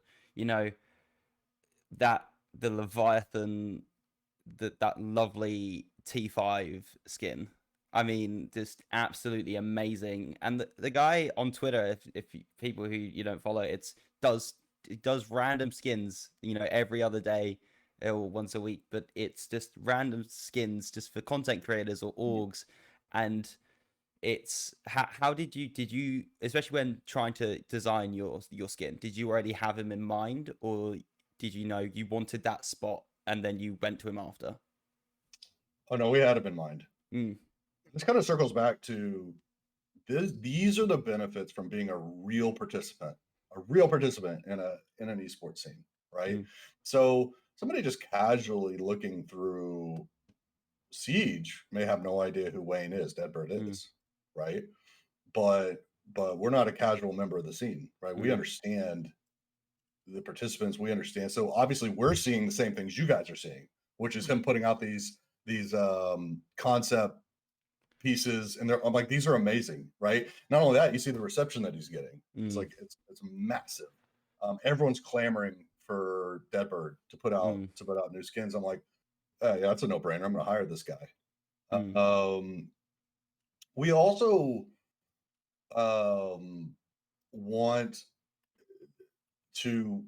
that the Leviathan, that lovely T5 skin. I mean, just absolutely amazing. And the guy on Twitter, if people who you don't follow, it does random skins, every other day or once a week, but it's just random skins just for content creators or orgs. And it's how did you, especially when trying to design your skin, did you already have him in mind, or did you wanted that spot and then you went to him after? Oh no, we had him in mind. This kind of circles back to this. These are the benefits from being a real participant in an esports scene, right? So somebody just casually looking through Siege may have no idea who Wayne is, Deadbird is, right? But we're not a casual member of the scene, right? We understand the participants. We understand. So obviously we're seeing the same things you guys are seeing, which is him putting out these concept pieces, and I'm like, these are amazing, right? Not only that, you see the reception that he's getting. It's like it's massive. Everyone's clamoring for Deadbird to put out new skins. I'm like, yeah, that's a no-brainer. I'm gonna hire this guy. We also want to,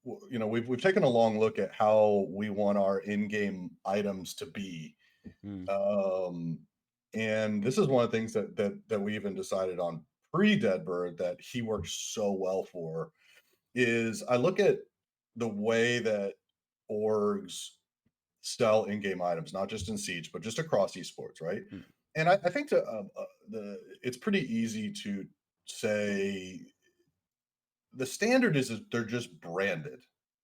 we've taken a long look at how we want our in-game items to be. And this is one of the things that we even decided on pre-Deadbird that he works so well for, is I look at the way that orgs sell in-game items, not just in Siege, but just across esports, right? Mm. And I think it's pretty easy to say the standard is they're just branded,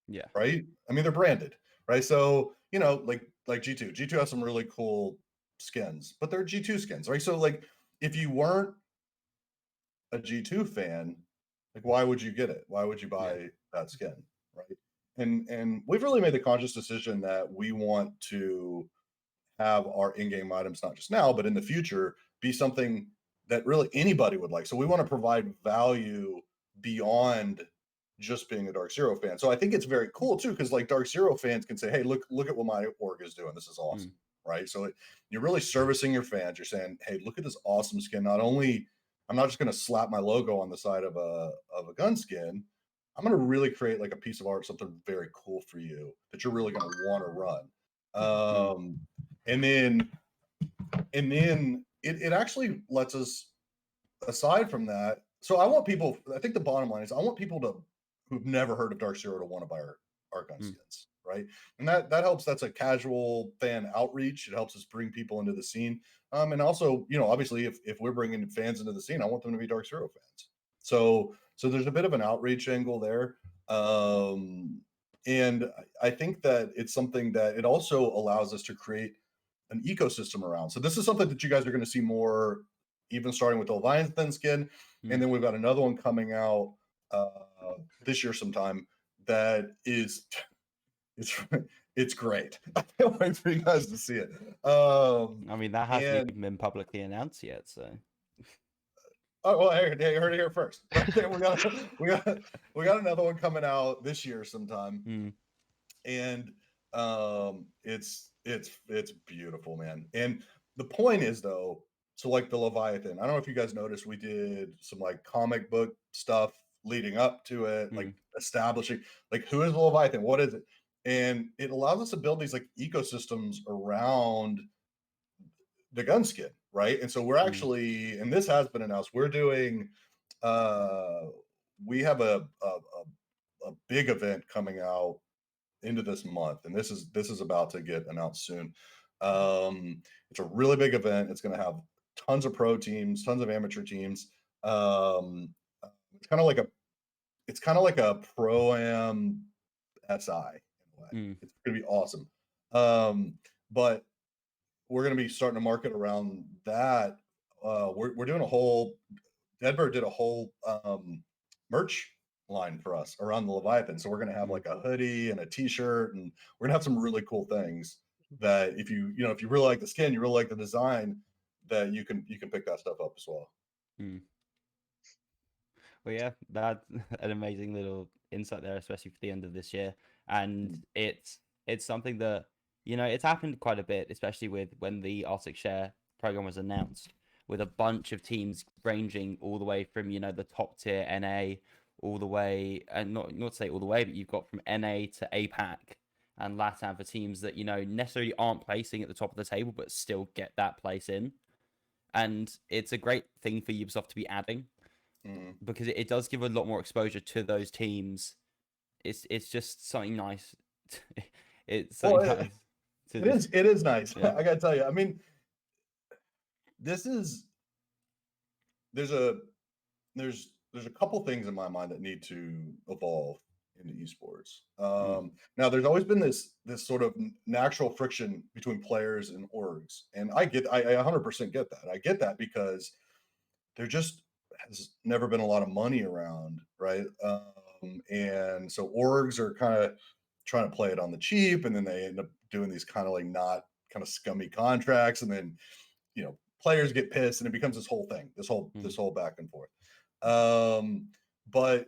Yeah. right? I mean, they're branded, right? So, you know, like G2. G2 has some really cool skins, but they're G2 skins, right? So like if you weren't a G2 fan, like why would you get it? Why would you buy that skin, right? And we've really made the conscious decision that we want to have our in-game items not just now, but in the future be something that really anybody would like. So we want to provide value beyond just being a DarkZero fan. So I think it's very cool too, because like DarkZero fans can say, "Hey, look at what my org is doing. This is awesome." Right? So you're really servicing your fans. You're saying, "Hey, look at this awesome skin. Not only I'm not just going to slap my logo on the side of a gun skin. I'm going to really create like a piece of art, something very cool for you that you're really going to want to run." And then it actually lets us, aside from that. So I want people, I think the bottom line is I want people who've never heard of DarkZero to want to buy our gun skins, right? And that helps. That's a casual fan outreach. It helps us bring people into the scene. And also, you know, obviously if we're bringing fans into the scene, I want them to be DarkZero fans. So there's a bit of an outreach angle there. And I think that it's something that it also allows us to create an ecosystem around. So this is something that you guys are going to see more, even starting with the Leviathan skin. And then we've got another one coming out this year sometime that is it's great. I can't wait for you guys to see it. I mean, that hasn't even been publicly announced yet, so. Oh well, you heard it here first. we got another one coming out this year sometime, and it's beautiful, man. And the point is though, so like the Leviathan, I don't know if you guys noticed, we did some like comic book stuff leading up to it, like establishing like who is the Leviathan, what is it, and it allows us to build these like ecosystems around the gun skin, right? And so we're actually, and this has been announced, we're doing we have a big event coming out into this month, and this is about to get announced soon. It's a really big event. It's going to have tons of pro teams, tons of amateur teams. It's kind of like a pro-am SI in a way. It's going to be awesome. But we're going to be starting to market around that. We're doing a whole, Deadbird did a whole merch line for us around the Leviathan. So we're going to have like a hoodie and a t-shirt, and we're gonna have some really cool things that if you really like the skin, you really like the design, that you can pick that stuff up as well. Well, yeah, that's an amazing little insight there, especially for the end of this year. And it's something that, you know, it's happened quite a bit, especially with when the Arctic Share program was announced, with a bunch of teams ranging all the way from, you know, the top tier NA all the way, and not to say all the way, but you've got from NA to APAC and LATAM for teams that, you know, necessarily aren't placing at the top of the table, but still get that place in. And it's a great thing for Ubisoft to be adding, because it does give a lot more exposure to those teams. It's just something nice. It's something nice. It is nice. Yeah. I gotta tell you. I mean, there's a couple things in my mind that need to evolve into esports. Now, there's always been this sort of natural friction between players and orgs, and I 100% get that. I get that because there just has never been a lot of money around, right? And so orgs are kind of trying to play it on the cheap, and then they end up doing these kind of like not kind of scummy contracts, and then, you know, players get pissed, and it becomes this whole thing, this whole back and forth. But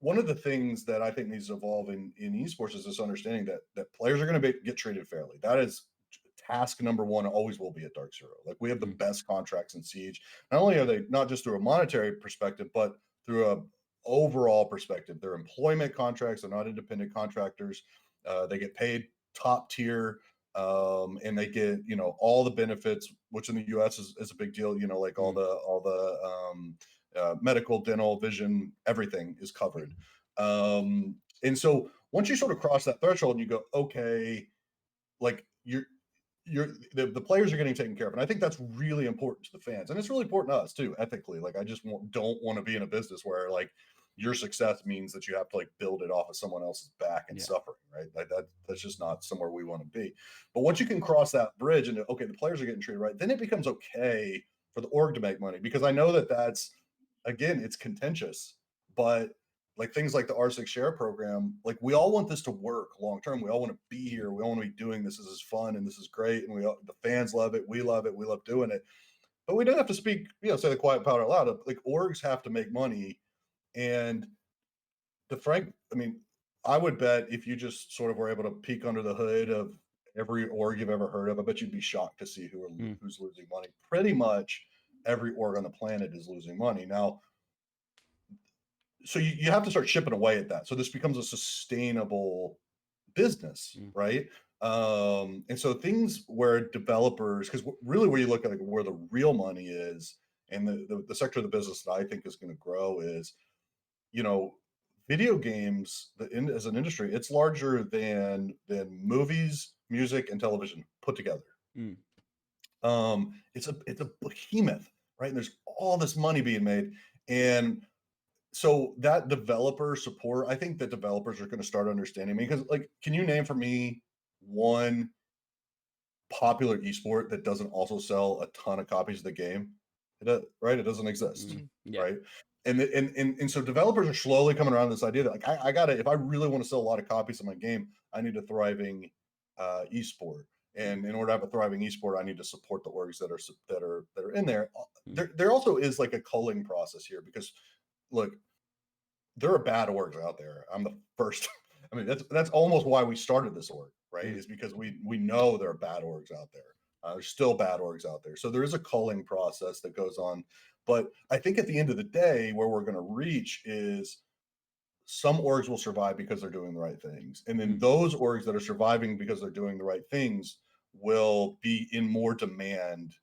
one of the things that I think needs to evolve in esports is this understanding that players are going to get treated fairly. That is task number one, always will be at DarkZero. Like, we have the best contracts in Siege. Not only are they not just through a monetary perspective, but through a overall perspective. They're employment contracts. They're not independent contractors. They get paid top tier, and they get, you know, all the benefits, which in the US is a big deal. You know, like all the medical, dental, vision, everything is covered. And so once you sort of cross that threshold and you go, okay, like the players are getting taken care of, and I think that's really important to the fans, and it's really important to us too, ethically. Like I just don't want to be in a business where like your success means that you have to like build it off of someone else's back and suffering, right? Like that's just not somewhere we want to be. But once you can cross that bridge and okay, the players are getting treated right, then it becomes okay for the org to make money, because I know that that's, again, it's contentious, but like things like the R6 share program, like we all want this to work long term. We all want to be here. We all want to be doing this. This is fun and this is great. And the fans love it. We love it. We love doing it. But we don't have to speak, say the quiet part out loud. Like orgs have to make money. And I would bet if you just sort of were able to peek under the hood of every org you've ever heard of, I bet you'd be shocked to see who's losing money. Pretty much every org on the planet is losing money. Now, so you have to start chipping away at that. So this becomes a sustainable business, right? And so things where developers, because really where you look at like where the real money is, and the sector of the business that I think is going to grow is, video games as an industry, it's larger than movies, music, and television put together. It's a behemoth, right? And there's all this money being made, and so that developer support, I think that developers are going to start understanding me, because like, can you name for me one popular esport that doesn't also sell a ton of copies of the game? Right? It doesn't exist, right? And so developers are slowly coming around to this idea that like I gotta, if I really want to sell a lot of copies of my game, I need a thriving esport. And in order to have a thriving esport, I need to support the orgs that are in there. There also is like a culling process here, because look, there are bad orgs out there. I'm the first. I mean, that's almost why we started this org, right? Is because we know there are bad orgs out there. There's still bad orgs out there. So there is a culling process that goes on. But I think at the end of the day, where we're going to reach is some orgs will survive because they're doing the right things. And then those orgs that are surviving because they're doing the right things will be in more demand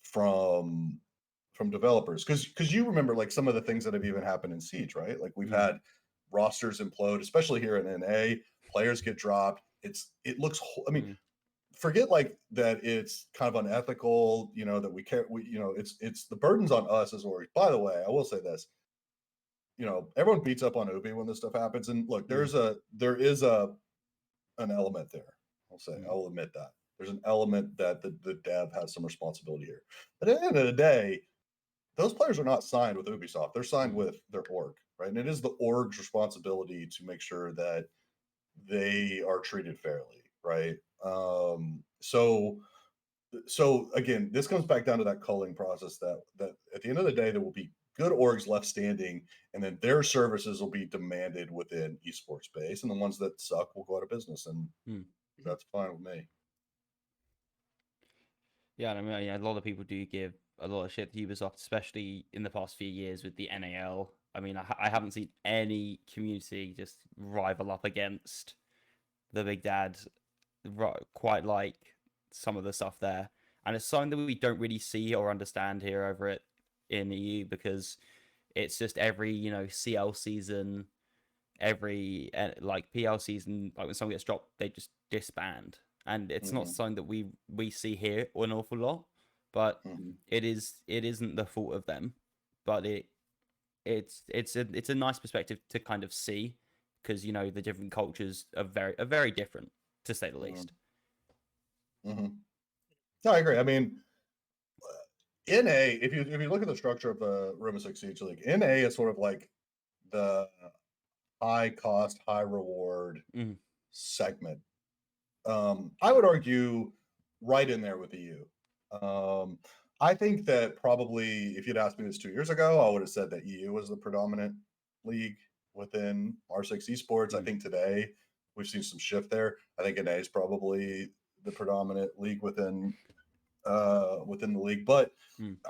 from developers, because you remember like some of the things that have even happened in Siege, right? Like we've had rosters implode, especially here in NA. Players get dropped. It looks, I mean, forget like that it's kind of unethical, that we care, it's the burden's on us as orgs. By the way, I will say this, everyone beats up on Ubi when this stuff happens, and look, there is an element there. I will admit that there's an element that the dev has some responsibility here. But at the end of the day, those players are not signed with Ubisoft. They're signed with their org, right? And it is the org's responsibility to make sure that they are treated fairly, right? So again, this comes back down to that culling process that at the end of the day, there will be good orgs left standing, and then their services will be demanded within esports space, and the ones that suck will go out of business, and that's fine with me. Yeah, I mean, a lot of people do give a lot of shit to Ubisoft, especially in the past few years with the NAL. I mean, I haven't seen any community just rival up against the Big Dad quite like some of the stuff there. And it's something that we don't really see or understand here over it in EU, because it's just every, CL season, every like PL season, like when someone gets dropped, they just disband. And it's not something that we see here an awful lot, but it isn't the fault of them, but it's a nice perspective to kind of see, because the different cultures are very different, to say the least. No, I agree. I mean, NA, if you look at the structure of the Rainbow Six Siege League, NA is sort of like the high cost, high reward segment. I would argue right in there with EU. I think that probably if you'd asked me this 2 years ago, I would have said that EU was the predominant league within R6 Esports. I think today we've seen some shift there. I think NA is probably the predominant league within the league, but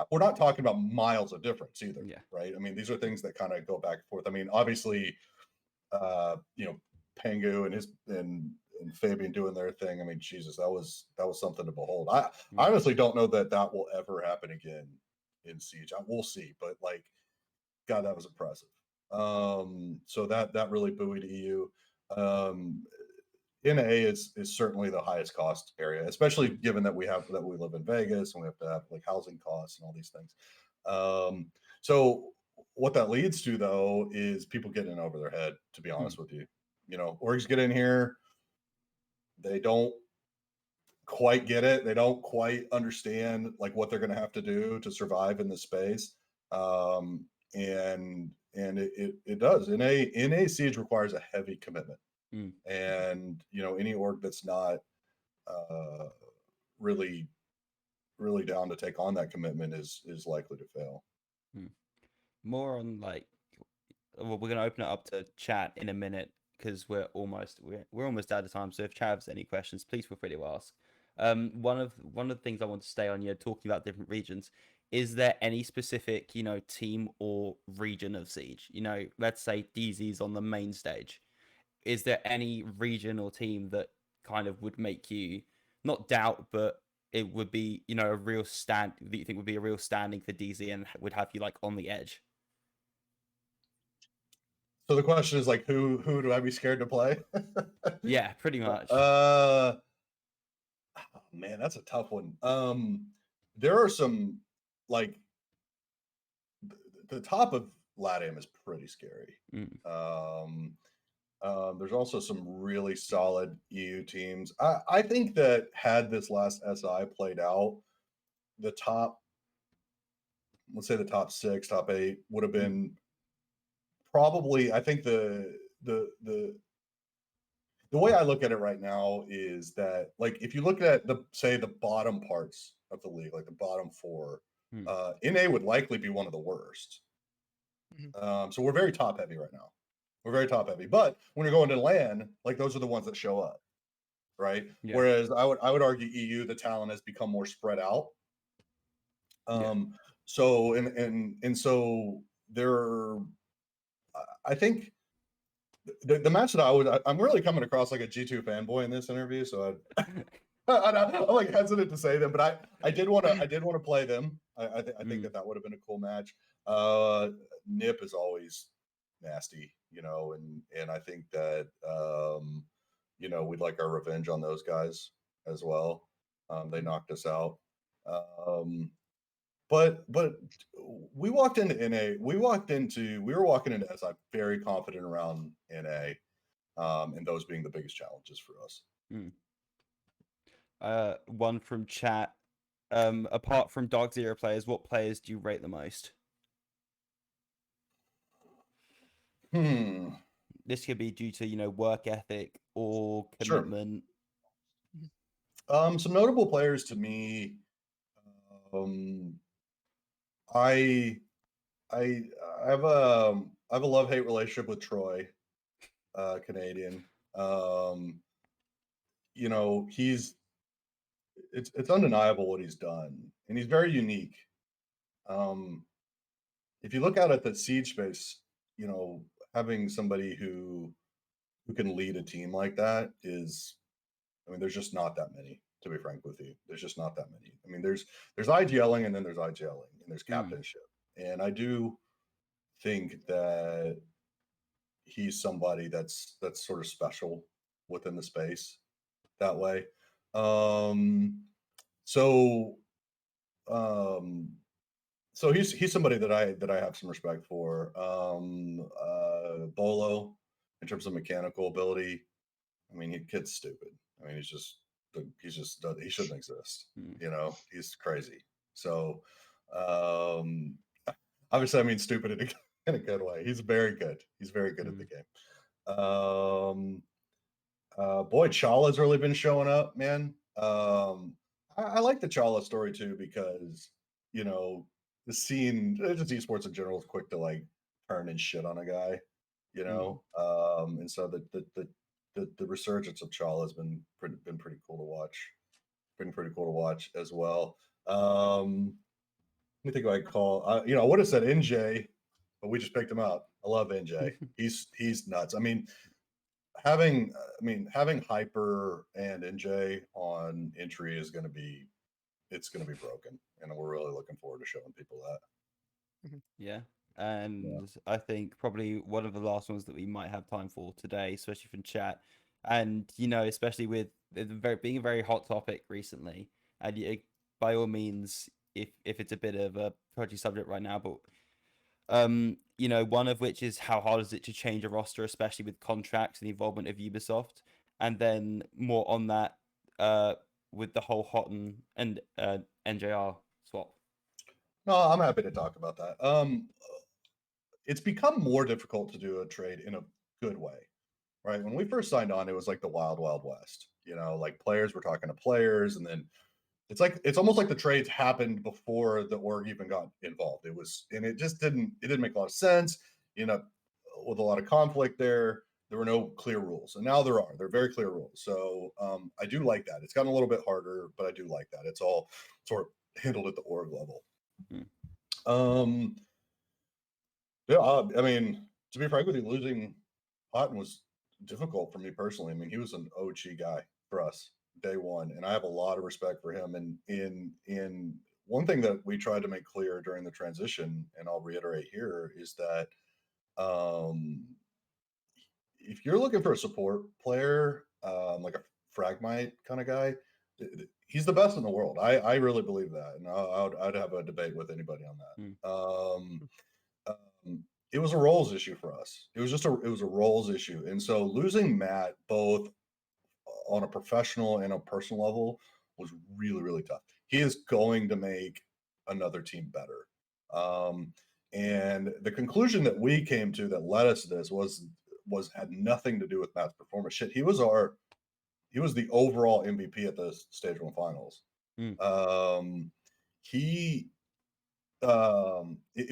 we're not talking about miles of difference either, right? I mean, these are things that kind of go back and forth. I mean, obviously, Pangu and Fabian doing their thing. I mean, Jesus, that was something to behold. I honestly don't know that will ever happen again in Siege. We'll see, but like, God, that was impressive. So that really buoyed EU. NA is certainly the highest cost area, especially given that we live in Vegas and we have to have like housing costs and all these things. So what that leads to though is people getting in over their head, to be honest with you. You know, orgs get in here, they don't quite get it. They don't quite understand like what they're going to have to do to survive in this space. And it does. NA Siege requires a heavy commitment. And you know, any org that's not really down to take on that commitment is likely to fail. More on like, well, we're gonna open it up to chat in a minute because we're almost out of time. So if Chav has any questions, please feel free to ask. One of the things I want to stay on, talking about different regions. Is there any specific, team or region of Siege? Let's say DZ's on the main stage. Is there any region or team that kind of would make you not doubt, but it would be, a real stand that you think would be a real standing for DZ and would have you like on the edge? So the question is like, who do I be scared to play? Yeah, pretty much. Man, that's a tough one. There are some like the top of LATAM is pretty scary. There's also some really solid EU teams. I think that had this last SI played out, the top, let's say the top 6, top 8 would have been probably, I think the way I look at it right now is that like if you look at the bottom parts of the league, like the bottom 4, NA would likely be one of the worst. So we're very top heavy right now. We're very top heavy, but when you're going to LAN, like those are the ones that show up, right? Yeah. Whereas I would argue EU, the talent has become more spread out. So and so there, I think the match that I'm really coming across like a G2 fanboy in this interview, so I'm like hesitant to say them, but I did want to play them. I think that would have been a cool match. Nip is always nasty, and I think that we'd like our revenge on those guys as well. They knocked us out. But we walked into NA. We were walking into SI very confident around NA, and those being the biggest challenges for us. One from chat. Apart from DarkZero players, what players do you rate the most? This could be due to work ethic or commitment. Sure. Some notable players to me. I have a love-hate relationship with Troy, Canadian. It's undeniable what he's done, and he's very unique. If you look out at the Siege space, having somebody who can lead a team like that is, there's just not that many, to be frank with you. There's just not that many. There's IGLing, and then there's IGLing, and there's captainship. And I do think that he's somebody that's sort of special within the space that way. So he's somebody that I have some respect for. Bolo, in terms of mechanical ability, kid's stupid. He shouldn't exist. He's crazy. So obviously, stupid in a good way. He's very good. He's very good at the game. Boy, Chala's really been showing up, man. I like the Chala story too, because the scene, just esports in general, is quick to like turn and shit on a guy, and so the resurgence of Chala has been pretty cool to watch. Been pretty cool to watch as well. Let me think what I call. I would have said NJ, but we just picked him out. I love NJ. He's nuts. Having Hyper and NJ on entry is going to be broken, and we're really looking forward to showing people that. Yeah, and I think probably one of the last ones that we might have time for today, especially from chat, and especially with it being a very hot topic recently, and by all means, if it's a bit of a touchy subject right now, but one of which is how hard is it to change a roster, especially with contracts and the involvement of Ubisoft, and then more on that, with the whole Houghton and NJR swap. No, I'm happy to talk about that. It's become more difficult to do a trade in a good way, right? When we first signed on, it was like the wild, wild west. Like players were talking to players, and then it's almost like the trades happened before the org even got involved. It just didn't make a lot of sense. With a lot of conflict there were no clear rules, and now there are. They're very clear rules. So I do like that. It's gotten a little bit harder, but I do like that. It's all sort of handled at the org level. Yeah, I mean, to be frank with you, losing Houghton was difficult for me personally. I mean, he was an OG guy for us day one, and I have a lot of respect for him. And in one thing that we tried to make clear during the transition, and I'll reiterate here, is that if you're looking for a support player, like a Fragmite kind of guy, he's the best in the world. I really believe that, and I'd have a debate with anybody on that. It was a roles issue for us. It was a roles issue, and so losing Matt both on a professional and a personal level was really, really tough. He is going to make another team better. And the conclusion that we came to that led us to this had nothing to do with Matt's performance. Shit, he was the overall MVP at the stage 1 finals. It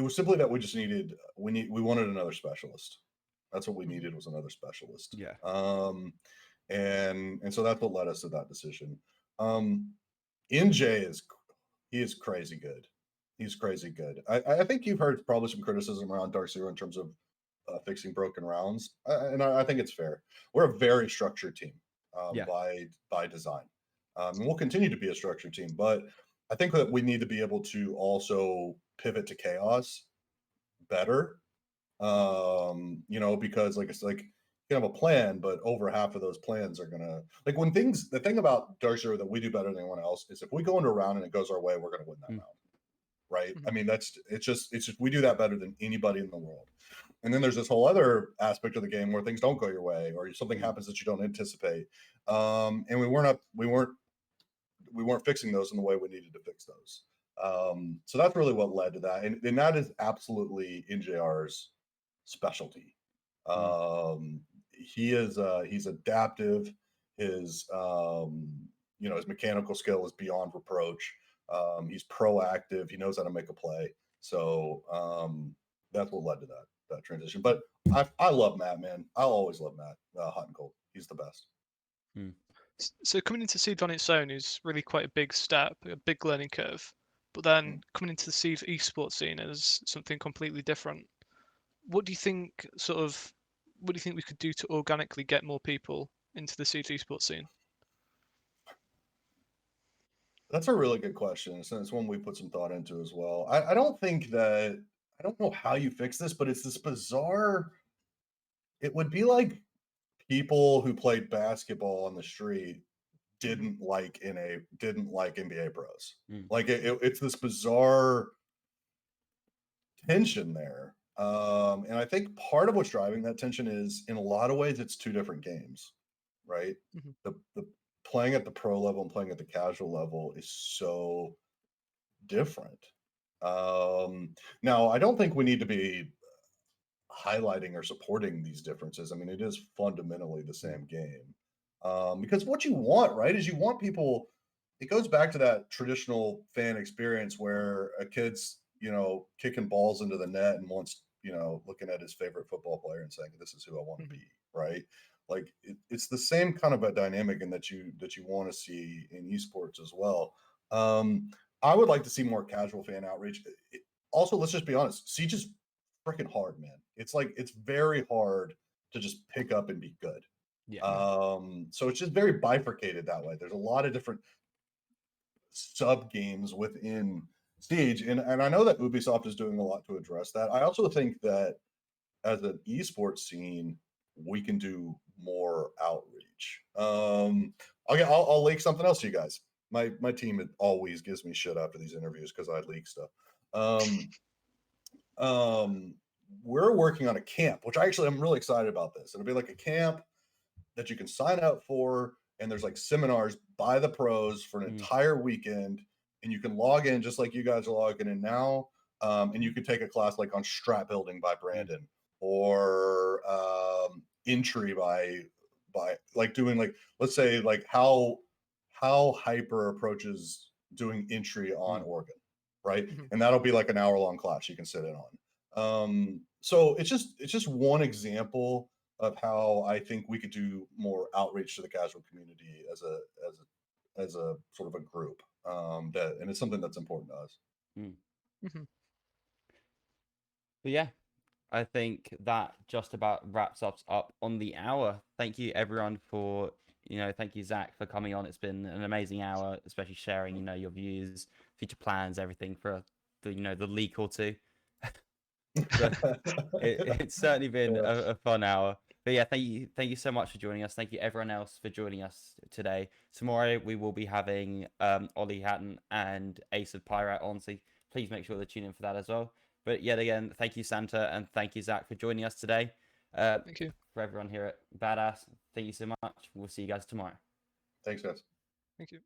was simply that we just we wanted another specialist. That's what we needed, was another specialist. Yeah. And so that's what led us to that decision. NJ is crazy good. He's crazy good. I think you've heard probably some criticism around DarkZero in terms of fixing broken rounds, and I think it's fair. We're a very structured team by design, and we'll continue to be a structured team. But I think that we need to be able to also pivot to chaos better. Because it's like you have a plan, but over half of those plans are gonna, like, the thing about DarkZero that we do better than anyone else is if we go into a round and it goes our way, we're gonna win that round. Right? I mean, it's just we do that better than anybody in the world. And then there's this whole other aspect of the game where things don't go your way, or something happens that you don't anticipate. And we weren't fixing those in the way we needed to fix those. So that's really what led to that. And that is absolutely NJR's specialty. He's adaptive. His his mechanical skill is beyond reproach. He's proactive. He knows how to make a play. So that's what led to that transition. But I love Matt, man. I'll always love Matt. Hot and cold. He's the best. So coming into Seed on its own is really quite a big step, a big learning curve. But then coming into the Seed esports scene is something completely different. What do you think we could do to organically get more people into the Seed esports scene? That's a really good question. So it's one we put some thought into as well. I don't know how you fix this, but it's this bizarre. It would be like people who played basketball on the street didn't like NBA pros. Like it's this bizarre tension there. And I think part of what's driving that tension is, in a lot of ways, it's two different games, right? The playing at the pro level and playing at the casual level is so different. Now, I don't think we need to be highlighting or supporting these differences. I mean, it is fundamentally the same game. Because what you want, right, is you want people. It goes back to that traditional fan experience where a kid's, kicking balls into the net and wants, looking at his favorite football player and saying, "This is who I want to be," right? Like it's the same kind of a dynamic in that you want to see in esports as well. I would like to see more casual fan outreach. Also, let's just be honest, Siege is freaking hard, man. It's very hard to just pick up and be good. So it's just very bifurcated that way. There's a lot of different sub games within Siege, and I know that Ubisoft is doing a lot to address that. I also think that as an esports scene, we can do more outreach. I'll leak something else to you guys. My team always gives me shit after these interviews because I leak stuff. We're working on a camp, which I'm really excited about this. It'll be like a camp that you can sign up for, and there's like seminars by the pros for an entire weekend, and you can log in just like you guys are logging in now. And you can take a class like on strat building by Brandon, or entry by like doing like, let's say like how Hyper approaches doing entry on Oregon, right? And that'll be like an hour-long class you can sit in on. So it's just one example of how I think we could do more outreach to the casual community as a sort of a group. And it's something that's important to us. But yeah, I think that just about wraps us up on the hour. Thank you everyone for, thank you Zach for coming on. It's been an amazing hour, especially sharing, your views, future plans, everything for the leak or two. But it's certainly been a fun hour. But yeah, thank you so much for joining us. Thank you everyone else for joining us today. Tomorrow we will be having Ollie Hatton and Ace of Pirate on, so please make sure to tune in for that as well. But yet again, thank you Santa, and thank you Zach for joining us today. Thank you. For everyone here at Badass, thank you so much. We'll see you guys tomorrow. Thanks guys. Thank you.